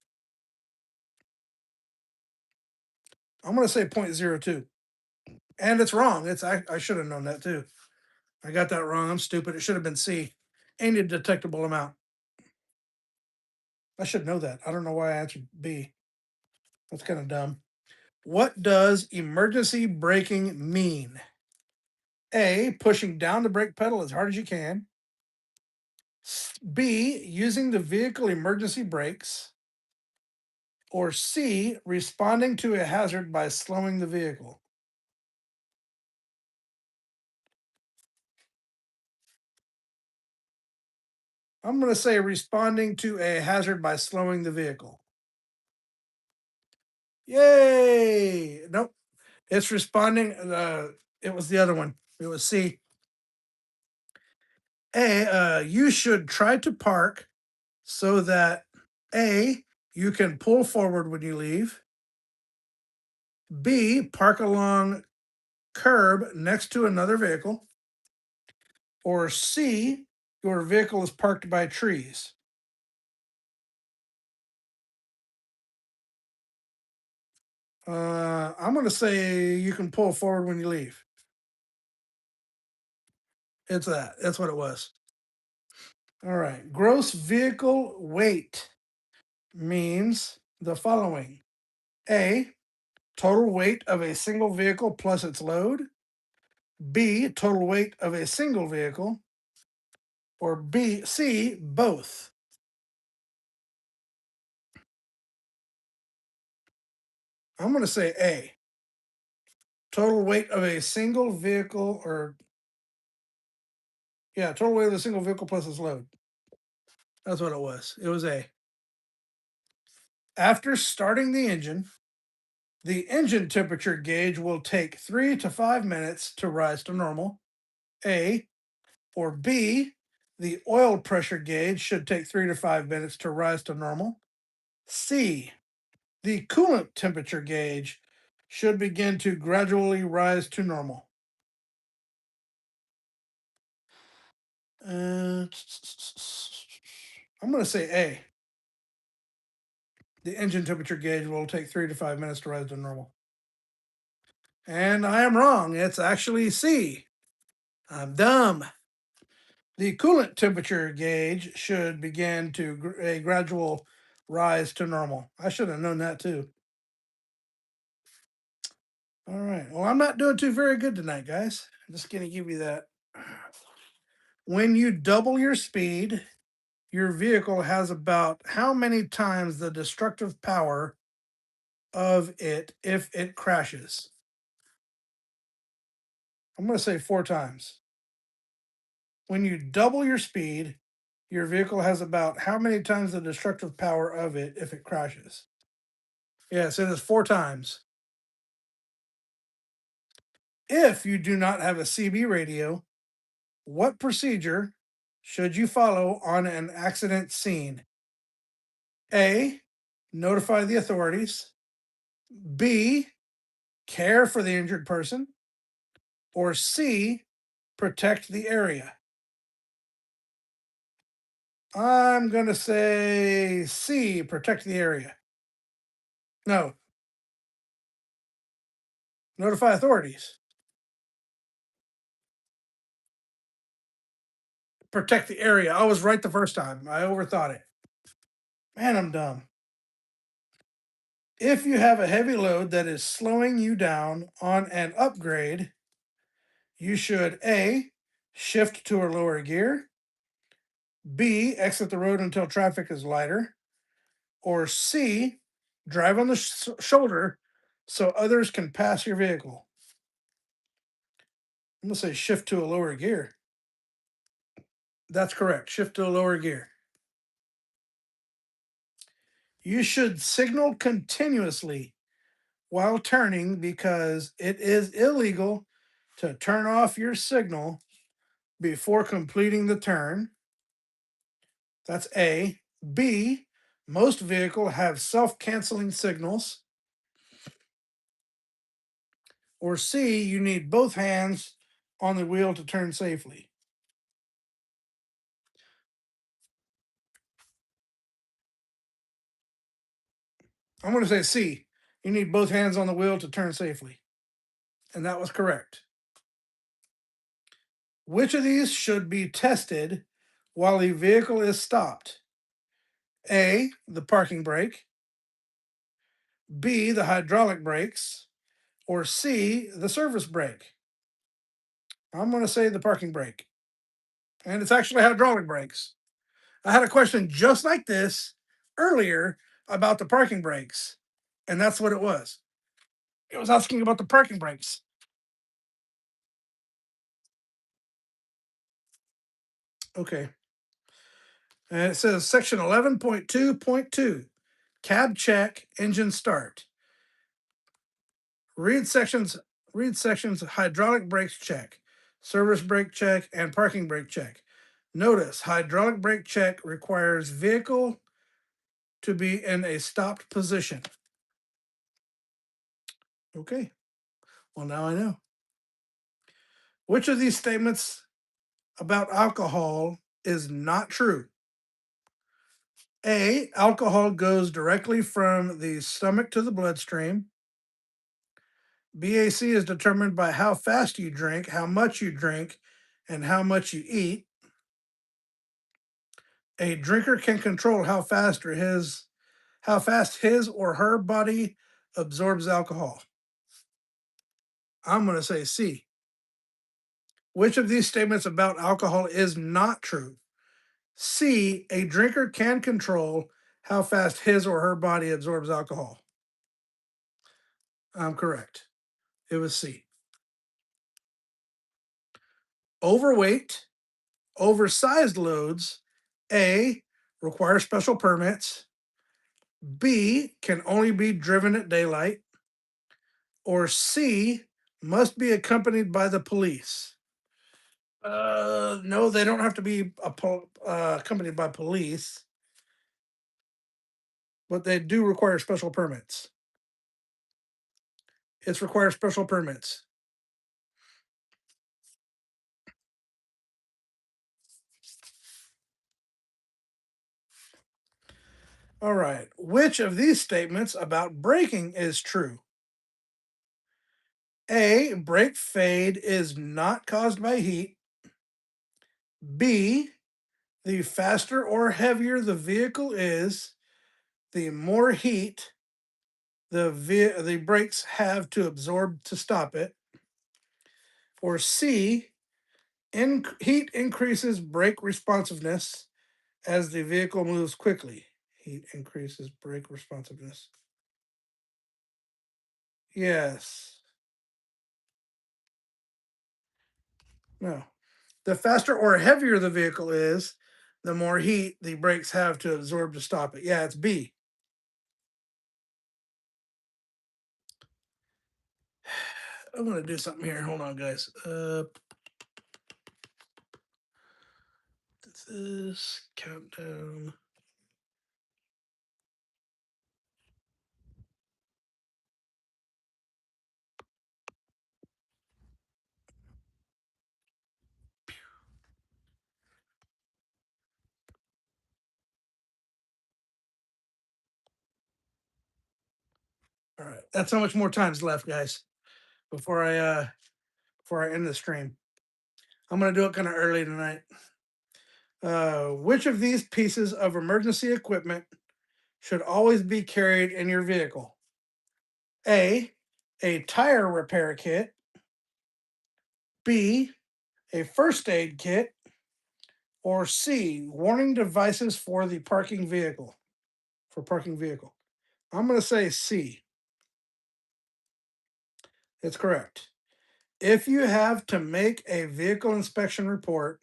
I'm going to say zero point zero 0.02. And it's wrong. I should have known that too. I got that wrong. I'm stupid. It should have been C, any detectable amount. I should know that. I don't know why I answered B. That's kind of dumb. What does emergency braking mean? A, pushing down the brake pedal as hard as you can. B, using the vehicle emergency brakes. Or C, responding to a hazard by slowing the vehicle. I'm going to say responding to a hazard by slowing the vehicle. Yay! Nope. It's responding. It was the other one. It was C. You should try to park so that A, you can pull forward when you leave. B, park along curb next to another vehicle. Or C, your vehicle is parked by trees. I'm going to say you can pull forward when you leave. It's that. That's what it was. All right. Gross vehicle weight means the following: A, total weight of a single vehicle plus its load. B, total weight of a single vehicle. Or C, both. I'm going to say A, total weight of a single vehicle, or yeah, total weight of a single vehicle plus its load. That's what it was. It was A. After starting the engine temperature gauge will take 3 to 5 minutes to rise to normal. A. Or B, the oil pressure gauge should take 3 to 5 minutes to rise to normal. C, the coolant temperature gauge should begin to gradually rise to normal. I'm going to say A. The engine temperature gauge will take 3 to 5 minutes to rise to normal. And I am wrong. It's actually C. I'm dumb. The coolant temperature gauge should begin to a gradual rise to normal. I should have known that too. All right. Well, I'm not doing too very good tonight, guys. I'm just going to give you that. When you double your speed, your vehicle has about how many times the destructive power of it if it crashes? I'm going to say 4 times. When you double your speed, your vehicle has about how many times the destructive power of it if it crashes? Yeah, so it's 4 times. If you do not have a CB radio, what procedure should you follow on an accident scene? A, notify the authorities. B, care for the injured person. Or C, protect the area. I'm going to say C, protect the area. No, notify authorities. Protect the area. I was right the first time. I overthought it. Man, I'm dumb. If you have a heavy load that is slowing you down on an upgrade, you should A, shift to a lower gear. B, exit the road until traffic is lighter. Or C, drive on the shoulder so others can pass your vehicle. I'm going to say shift to a lower gear. That's correct. Shift to a lower gear. You should signal continuously while turning because it is illegal to turn off your signal before completing the turn. That's A. B. Most vehicles have self-canceling signals. Or C, you need both hands on the wheel to turn safely. I'm going to say C, you need both hands on the wheel to turn safely. And that was correct. Which of these should be tested while a vehicle is stopped? A, the parking brake, B, the hydraulic brakes, or C, the service brake? I'm going to say the parking brake. And it's actually hydraulic brakes. I had a question just like this earlier about the parking brakes, and that's what it was. It was asking about the parking brakes. Okay. And it says section 11.2.2, cab check, engine start. Read sections read sections hydraulic brakes check, service brake check, and parking brake check. Notice hydraulic brake check requires vehicle to be in a stopped position. Okay. Well, now I know. Which of these statements about alcohol is not true? A, alcohol goes directly from the stomach to the bloodstream. BAC is determined by how fast you drink, how much you drink, and how much you eat. A drinker can control how fast his or her body absorbs alcohol. I'm going to say C. Which of these statements about alcohol is not true? C, a drinker can control how fast his or her body absorbs alcohol. I'm correct. It was C. Overweight, oversized loads, A, require special permits, B, can only be driven at daylight, or C, must be accompanied by the police. No, they don't have to be accompanied by police, but they do require special permits. It's requires special permits. All right. Which of these statements about braking is true? A, brake fade is not caused by heat. B, the faster or heavier the vehicle is, the more heat the brakes have to absorb to stop it. Or C, heat increases brake responsiveness as the vehicle moves quickly. Heat increases brake responsiveness. Yes. No. The faster or heavier the vehicle is, the more heat the brakes have to absorb to stop it. Yeah, it's B. I'm going to do something here. Hold on, guys. This countdown. All right. That's how much more time's left, guys, before I end the stream. I'm gonna do it kind of early tonight. Which of these pieces of emergency equipment should always be carried in your vehicle? A tire repair kit. B, a first aid kit. Or C, warning devices for the parking vehicle. For parking vehicle. I'm going to say C. It's correct. If you have to make a vehicle inspection report,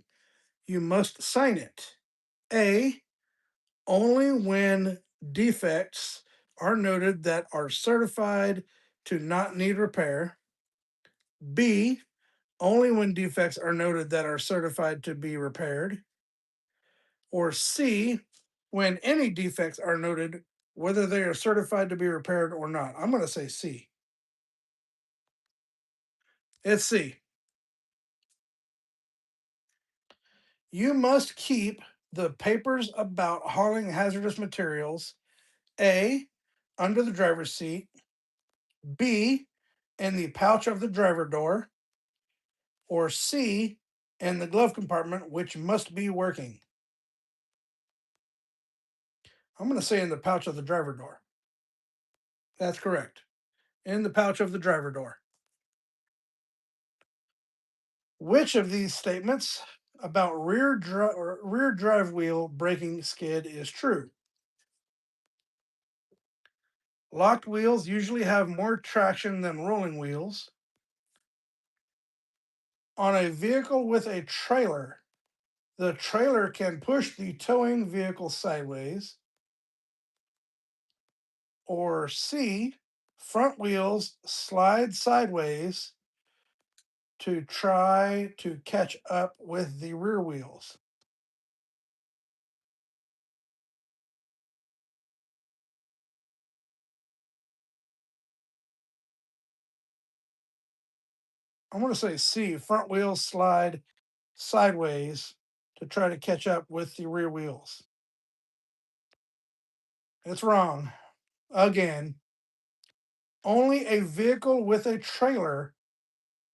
you must sign it. A, only when defects are noted that are certified to not need repair. B, only when defects are noted that are certified to be repaired. Or C, when any defects are noted, whether they are certified to be repaired or not. I'm going to say C. It's C. You must keep the papers about hauling hazardous materials A, under the driver's seat, B, in the pouch of the driver door, or C, in the glove compartment, which must be working. I'm going to say in the pouch of the driver door. That's correct. In the pouch of the driver door. Which of these statements about rear drive wheel braking skid is true? Locked wheels usually have more traction than rolling wheels. On a vehicle with a trailer, the trailer can push the towing vehicle sideways. Or C, front wheels slide sideways to try to catch up with the rear wheels. I'm going to say C, front wheels slide sideways to try to catch up with the rear wheels. It's wrong. Again, only a vehicle with a trailer,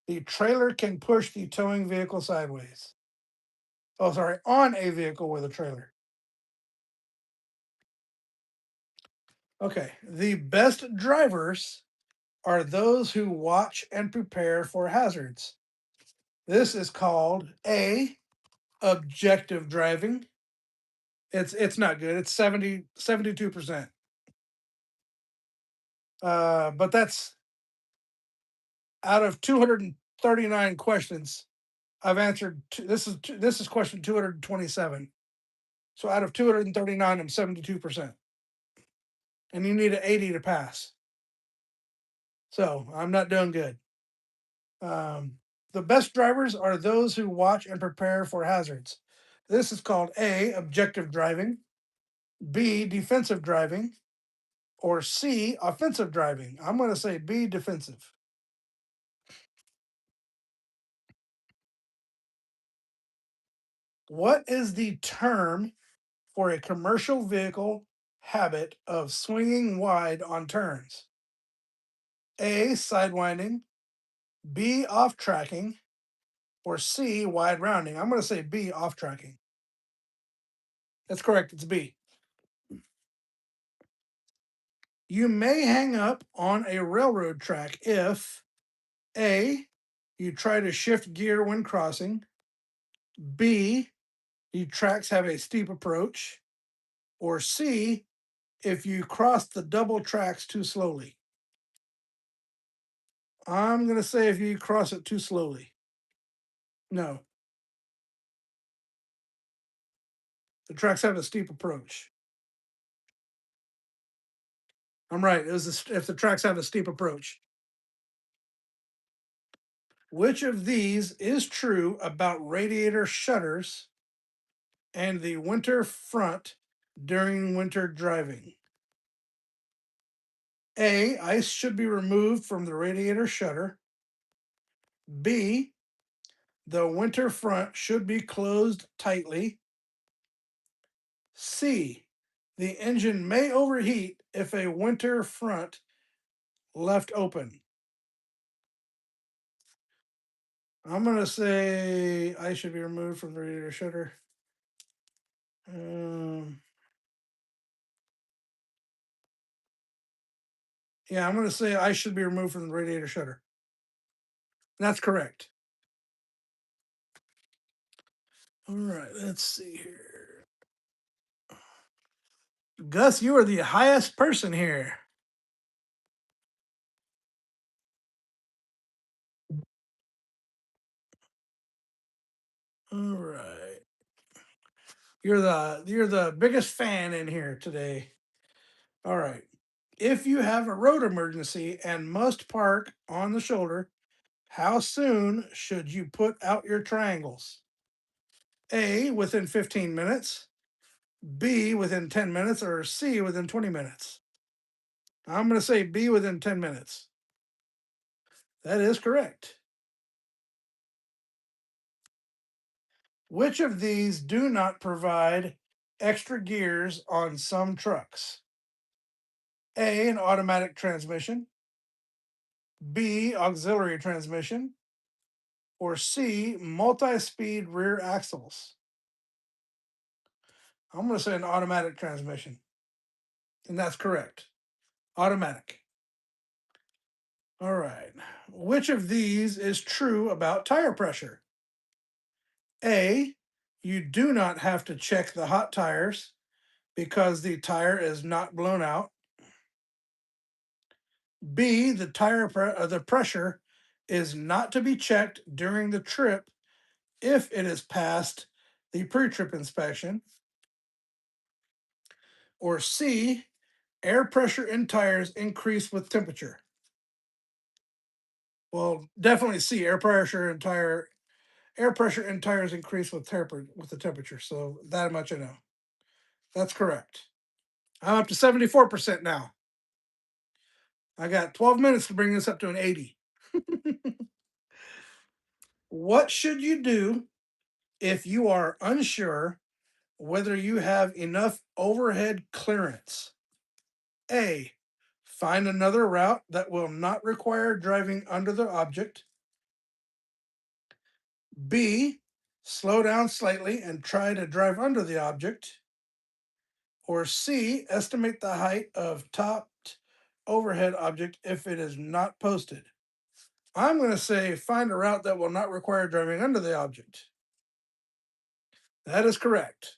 the trailer can push the towing vehicle sideways. Oh, sorry, on a vehicle with a trailer. Okay, the best drivers are those who watch and prepare for hazards. This is called A, objective driving. It's not good. It's 72%. But that's out of 239 questions. I've answered this is question 227. So out of 239, I'm 72%. And you need an 80 to pass. So I'm not doing good. Um, the best drivers are those who watch and prepare for hazards. This is called A, objective driving, B, defensive driving, or C, offensive driving. I'm going to say B, defensive. What is the term for a commercial vehicle habit of swinging wide on turns? A, sidewinding, B, off tracking, or C, wide rounding. I'm going to say B, off tracking. That's correct. It's B. You may hang up on a railroad track if A, you try to shift gear when crossing, B, the tracks have a steep approach, or C, if you cross the double tracks too slowly. I'm going to say if you cross it too slowly. No, the tracks have a steep approach. I'm right. It was if the tracks have a steep approach. Which of these is true about radiator shutters and the winter front during winter driving? A, ice should be removed from the radiator shutter. B, the winter front should be closed tightly. C, the engine may overheat if a winter front left open. I'm going to say ice should be removed from the radiator shutter. Um, yeah, I'm going to say ice should be removed from the radiator shutter. That's correct. All right, let's see here. Gus, you are the highest person here. All right. You're the biggest fan in here today. All right. If you have a road emergency and must park on the shoulder, how soon should you put out your triangles? A, within 15 minutes. B, within 10 minutes, or C, within 20 minutes? I'm going to say B, within 10 minutes. That is correct. Which of these do not provide extra gears on some trucks? A, an automatic transmission, B, auxiliary transmission, or C, multi speed rear axles? I'm going to say an automatic transmission. And that's correct. Automatic. All right. Which of these is true about tire pressure? A, you do not have to check the hot tires because the tire is not blown out. B, the pressure is not to be checked during the trip if it is past the pre-trip inspection. Or C, air pressure in tires increase with temperature. Well, definitely C, air pressure in tires increase with the temperature. So that much I know. That's correct. I'm up to 74% now. I got 12 minutes to bring this up to an 80. What should you do if you are unsure whether you have enough overhead clearance? A, find another route that will not require driving under the object. B, slow down slightly and try to drive under the object. Or C, estimate the height of topped overhead object if it is not posted. I'm going to say find a route that will not require driving under the object. That is correct.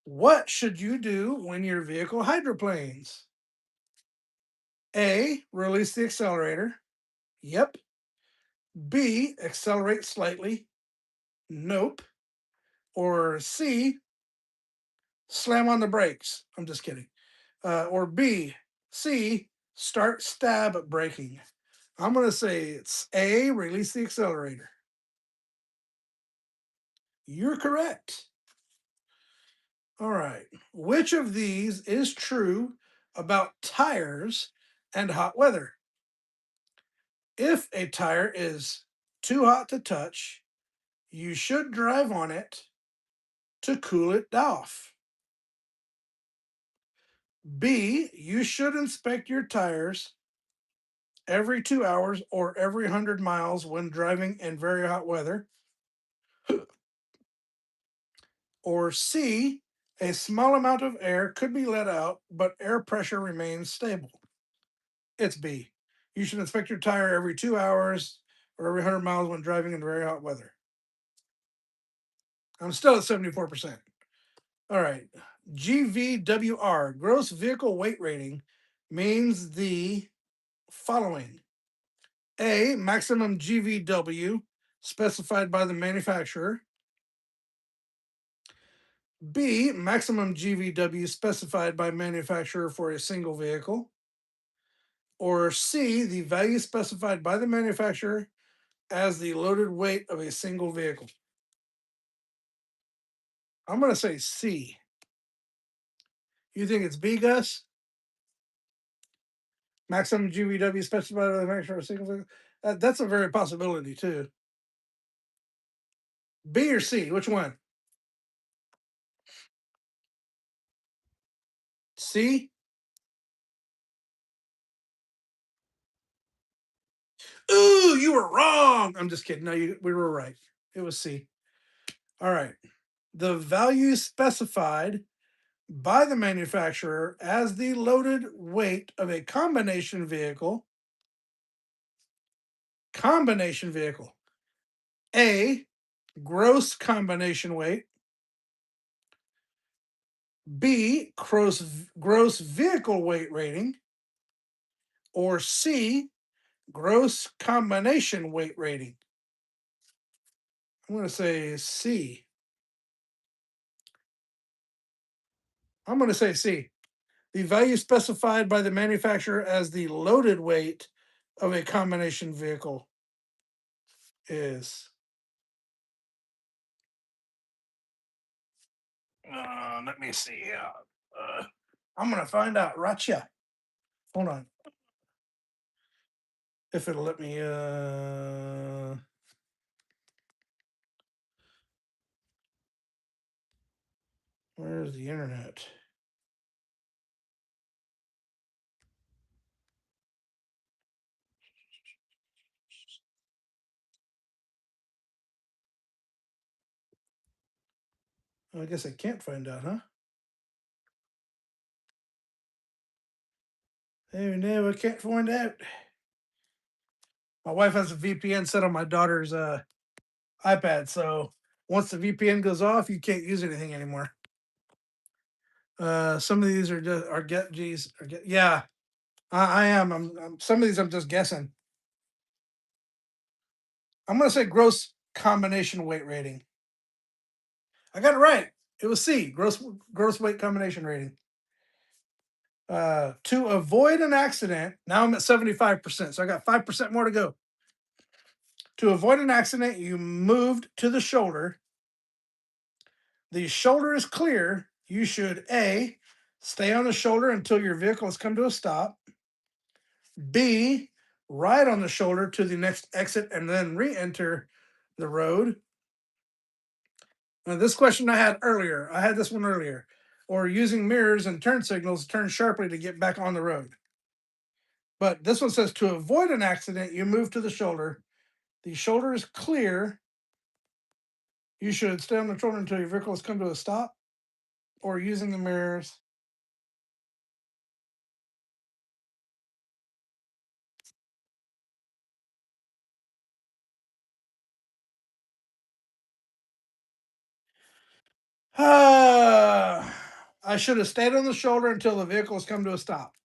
What should you do when your vehicle hydroplanes? A, release the accelerator. Yep. B, accelerate slightly. Nope. Or C, slam on the brakes. I'm just kidding. Or B, C, start stab braking. I'm going to say it's A, release the accelerator. You're correct. All right. Which of these is true about tires and hot weather? If a tire is too hot to touch, you should drive on it to cool it off. B, you should inspect your tires every 2 hours or every 100 miles when driving in very hot weather. Or C, a small amount of air could be let out, but air pressure remains stable. It's B. You should inspect your tire every 2 hours or every 100 miles when driving in very hot weather. I'm still at 74%. All right. GVWR, gross vehicle weight rating, means the following: A, maximum GVW specified by the manufacturer. B, maximum GVW specified by manufacturer for a single vehicle. Or C, the value specified by the manufacturer as the loaded weight of a single vehicle. I'm going to say C. You think it's B, Gus? Maximum GVW specified by the manufacturer of a single vehicle? That's a very possibility, too. B or C? Which one? C? Ooh, you were wrong. I'm just kidding. No, we were right. It was C. All right. The value specified by the manufacturer as the loaded weight of a combination vehicle. Combination vehicle. A, gross combination weight. B, gross vehicle weight rating. Or C, gross combination weight rating. I'm going to say C. I'm going to say C. The value specified by the manufacturer as the loaded weight of a combination vehicle is. Let me see. I'm gonna find out right here. Hold on. If it'll let me. Where's the internet? I guess I can't find out, huh? Hey, no, I can't find out. My wife has a VPN set on my daughter's iPad, so once the VPN goes off, you can't use anything anymore. Some of these are just are get geez are get yeah. I am. Some of these I'm just guessing. I'm gonna say gross combination weight rating. I got it right. It was C. Gross weight combination rating. To avoid an accident, now I'm at 75%, so I got 5% more to go. To avoid an accident, you moved to the shoulder. The shoulder is clear. You should A, stay on the shoulder until your vehicle has come to a stop. B, ride on the shoulder to the next exit and then re enter the road. Now, this question I had earlier. I had this one earlier. Or using mirrors and turn signals, turn sharply to get back on the road. But this one says to avoid an accident, you move to the shoulder. The shoulder is clear. You should stay on the shoulder until your vehicle has come to a stop. Or using the mirrors. I should have stayed on the shoulder until the vehicle has come to a stop.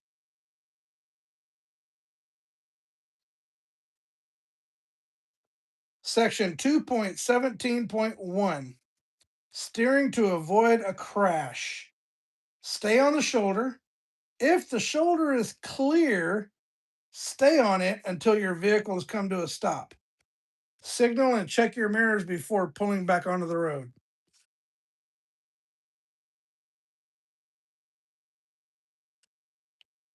Section 2.17.1 Steering to avoid a crash. Stay on the shoulder. If the shoulder is clear, stay on it until your vehicle has come to a stop. Signal and check your mirrors before pulling back onto the road.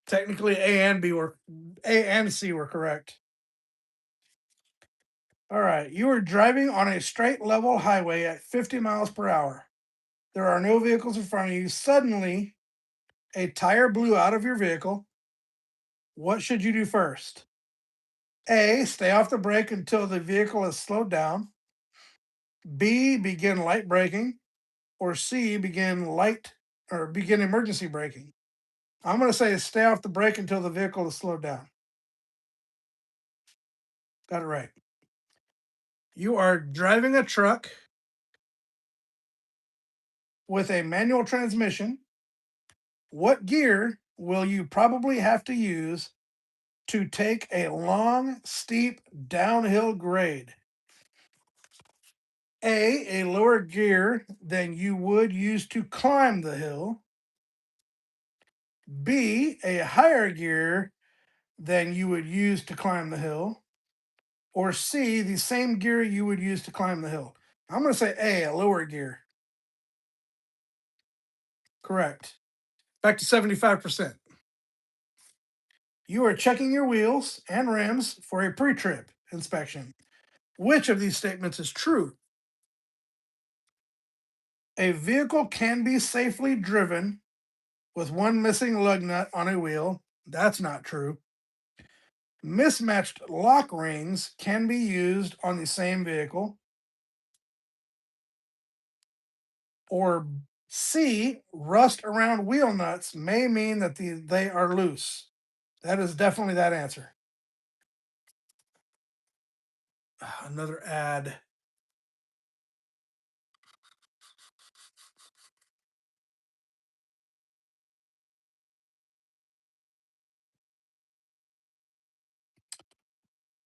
Technically, A and C were correct. All right, you are driving on a straight level highway at 50 miles per hour. There are no vehicles in front of you. Suddenly, a tire blew out of your vehicle. What should you do first? A, stay off the brake until the vehicle is slowed down. B, begin light braking. Or C, begin emergency braking. I'm going to say stay off the brake until the vehicle is slowed down. Got it right. You are driving a truck with a manual transmission. What gear will you probably have to use to take a long, steep downhill grade? A lower gear than you would use to climb the hill. B, a higher gear than you would use to climb the hill. Or C, the same gear you would use to climb the hill. I'm going to say A lower gear. Correct. Back to 75%. You are checking your wheels and rims for a pre trip inspection. Which of these statements is true? A vehicle can be safely driven with one missing lug nut on a wheel. That's not true. Mismatched lock rings can be used on the same vehicle. Or C, rust around wheel nuts may mean that they are loose. That is definitely that answer. Another ad.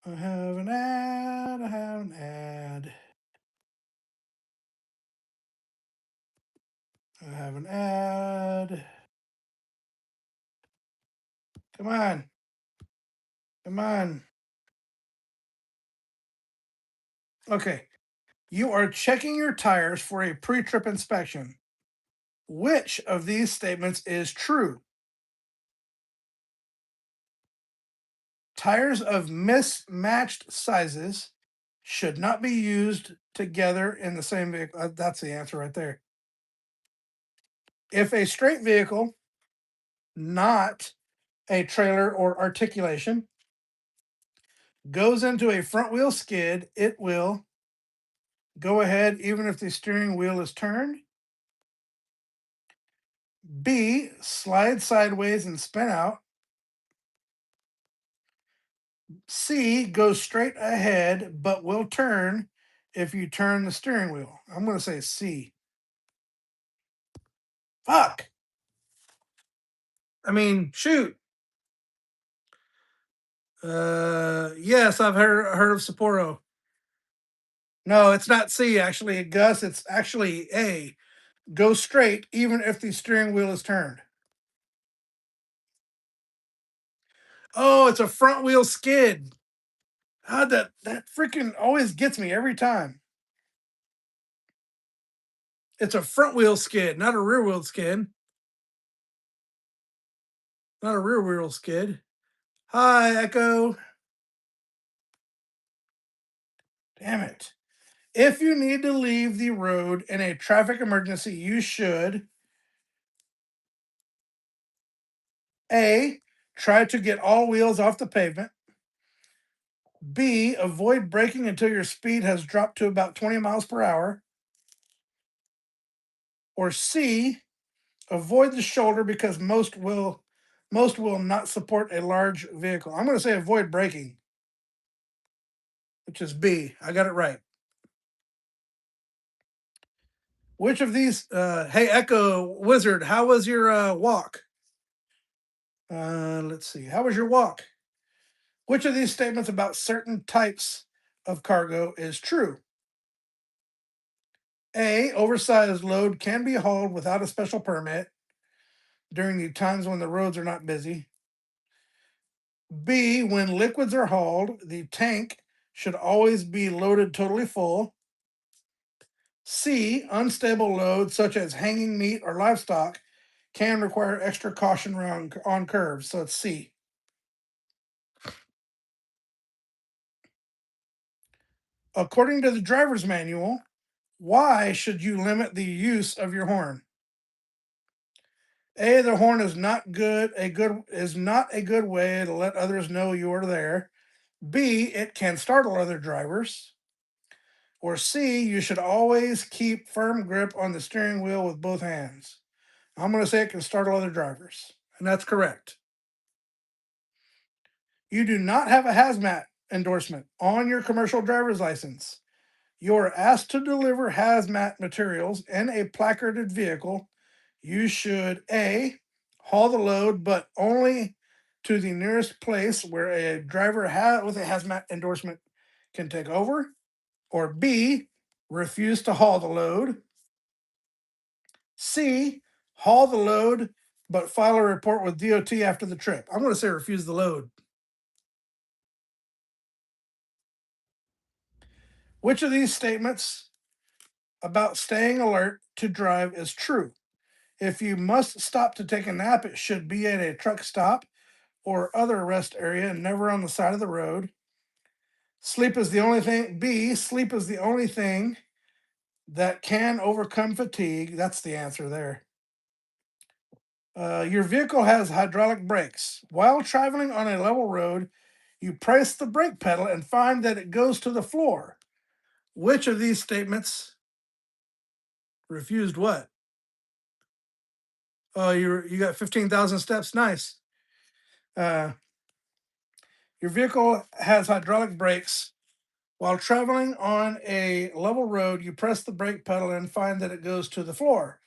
I have an ad. I have an ad. I have an ad. Come on. Come on. Okay. You are checking your tires for a pre trip inspection. Which of these statements is true? Tires of mismatched sizes should not be used together in the same vehicle. That's the answer right there. If a straight vehicle, not a trailer or articulation, goes into a front wheel skid, it will go ahead even if the steering wheel is turned. B, slide sideways and spin out. C, goes straight ahead but will turn if you turn the steering wheel. I'm going to say C. Fuck. I mean, shoot. Yes, I've heard of Sapporo. No, it's not C actually, Gus. It's actually A. Go straight even if the steering wheel is turned. Oh, it's a front wheel skid. God, that freaking always gets me every time. It's a front wheel skid, not a rear wheel skid. Not a rear wheel skid. Hi, Echo. Damn it. If you need to leave the road in a traffic emergency, you should A, try to get all wheels off the pavement. B, avoid braking until your speed has dropped to about 20 miles per hour. Or C, avoid the shoulder because most will not support a large vehicle. I'm going to say avoid braking, which is B. I got it right. Which of these? Hey, Echo Wizard, how was your walk? Let's see. How was your walk? Which of these statements about certain types of cargo is true? A, oversized load can be hauled without a special permit during the times when the roads are not busy. B, when liquids are hauled, the tank should always be loaded totally full. C, unstable loads such as hanging meat or livestock can require extra caution around on curves. So it's C. According to the driver's manual, why should you limit the use of your horn? A, the horn is not a good way to let others know you are there. B, it can startle other drivers. Or C, you should always keep firm grip on the steering wheel with both hands. I'm going to say it can startle other drivers. And that's correct. You do not have a hazmat endorsement on your commercial driver's license. You are asked to deliver hazmat materials in a placarded vehicle. You should A, haul the load, but only to the nearest place where a driver with a hazmat endorsement can take over. Or B, refuse to haul the load. C, haul the load, but file a report with DOT after the trip. I'm going to say refuse the load. Which of these statements about staying alert to drive is true? If you must stop to take a nap, it should be at a truck stop or other rest area and never on the side of the road. Sleep is the only thing. B, sleep is the only thing that can overcome fatigue. That's the answer there. Your vehicle has hydraulic brakes. While traveling on a level road, you press the brake pedal and find that it goes to the floor. Which of these statements refused what? Oh, you got 15,000 steps. Nice. Uh, your vehicle has hydraulic brakes. While traveling on a level road, you press the brake pedal and find that it goes to the floor.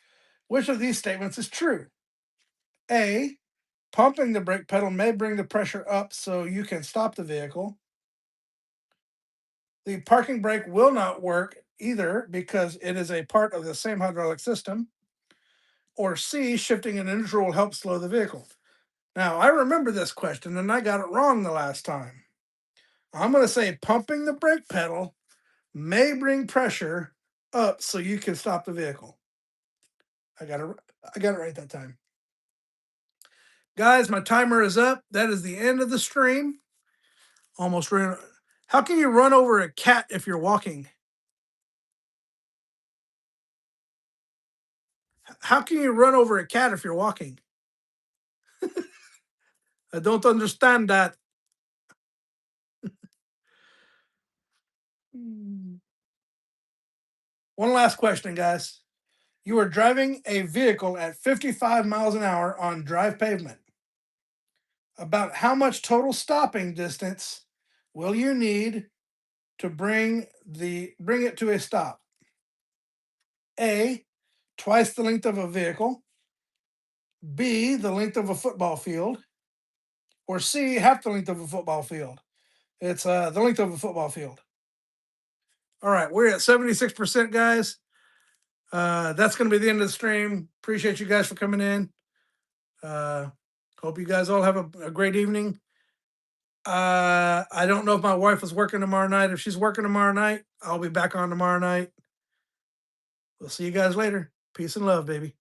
Which of these statements is true? A, pumping the brake pedal may bring the pressure up so you can stop the vehicle. The parking brake will not work either because it is a part of the same hydraulic system. Or C, shifting in neutral will help slow the vehicle. Now, I remember this question and I got it wrong the last time. I'm going to say pumping the brake pedal may bring pressure up so you can stop the vehicle. I got it. I got it right that time. Guys, my timer is up. That is the end of the stream. Almost ran. How can you run over a cat if you're walking? How can you run over a cat if you're walking? I don't understand that. One last question, guys. You are driving a vehicle at 55 miles an hour on dry pavement. About how much total stopping distance will you need to bring it to a stop? A, twice the length of a vehicle. B, the length of a football field. Or C, half the length of a football field. It's the length of a football field. All right, we're at 76%, guys. That's going to be the end of the stream. Appreciate you guys for coming in. Hope you guys all have a great evening. I don't know if my wife is working tomorrow night. If she's working tomorrow night, I'll be back on tomorrow night. We'll see you guys later. Peace and love, baby.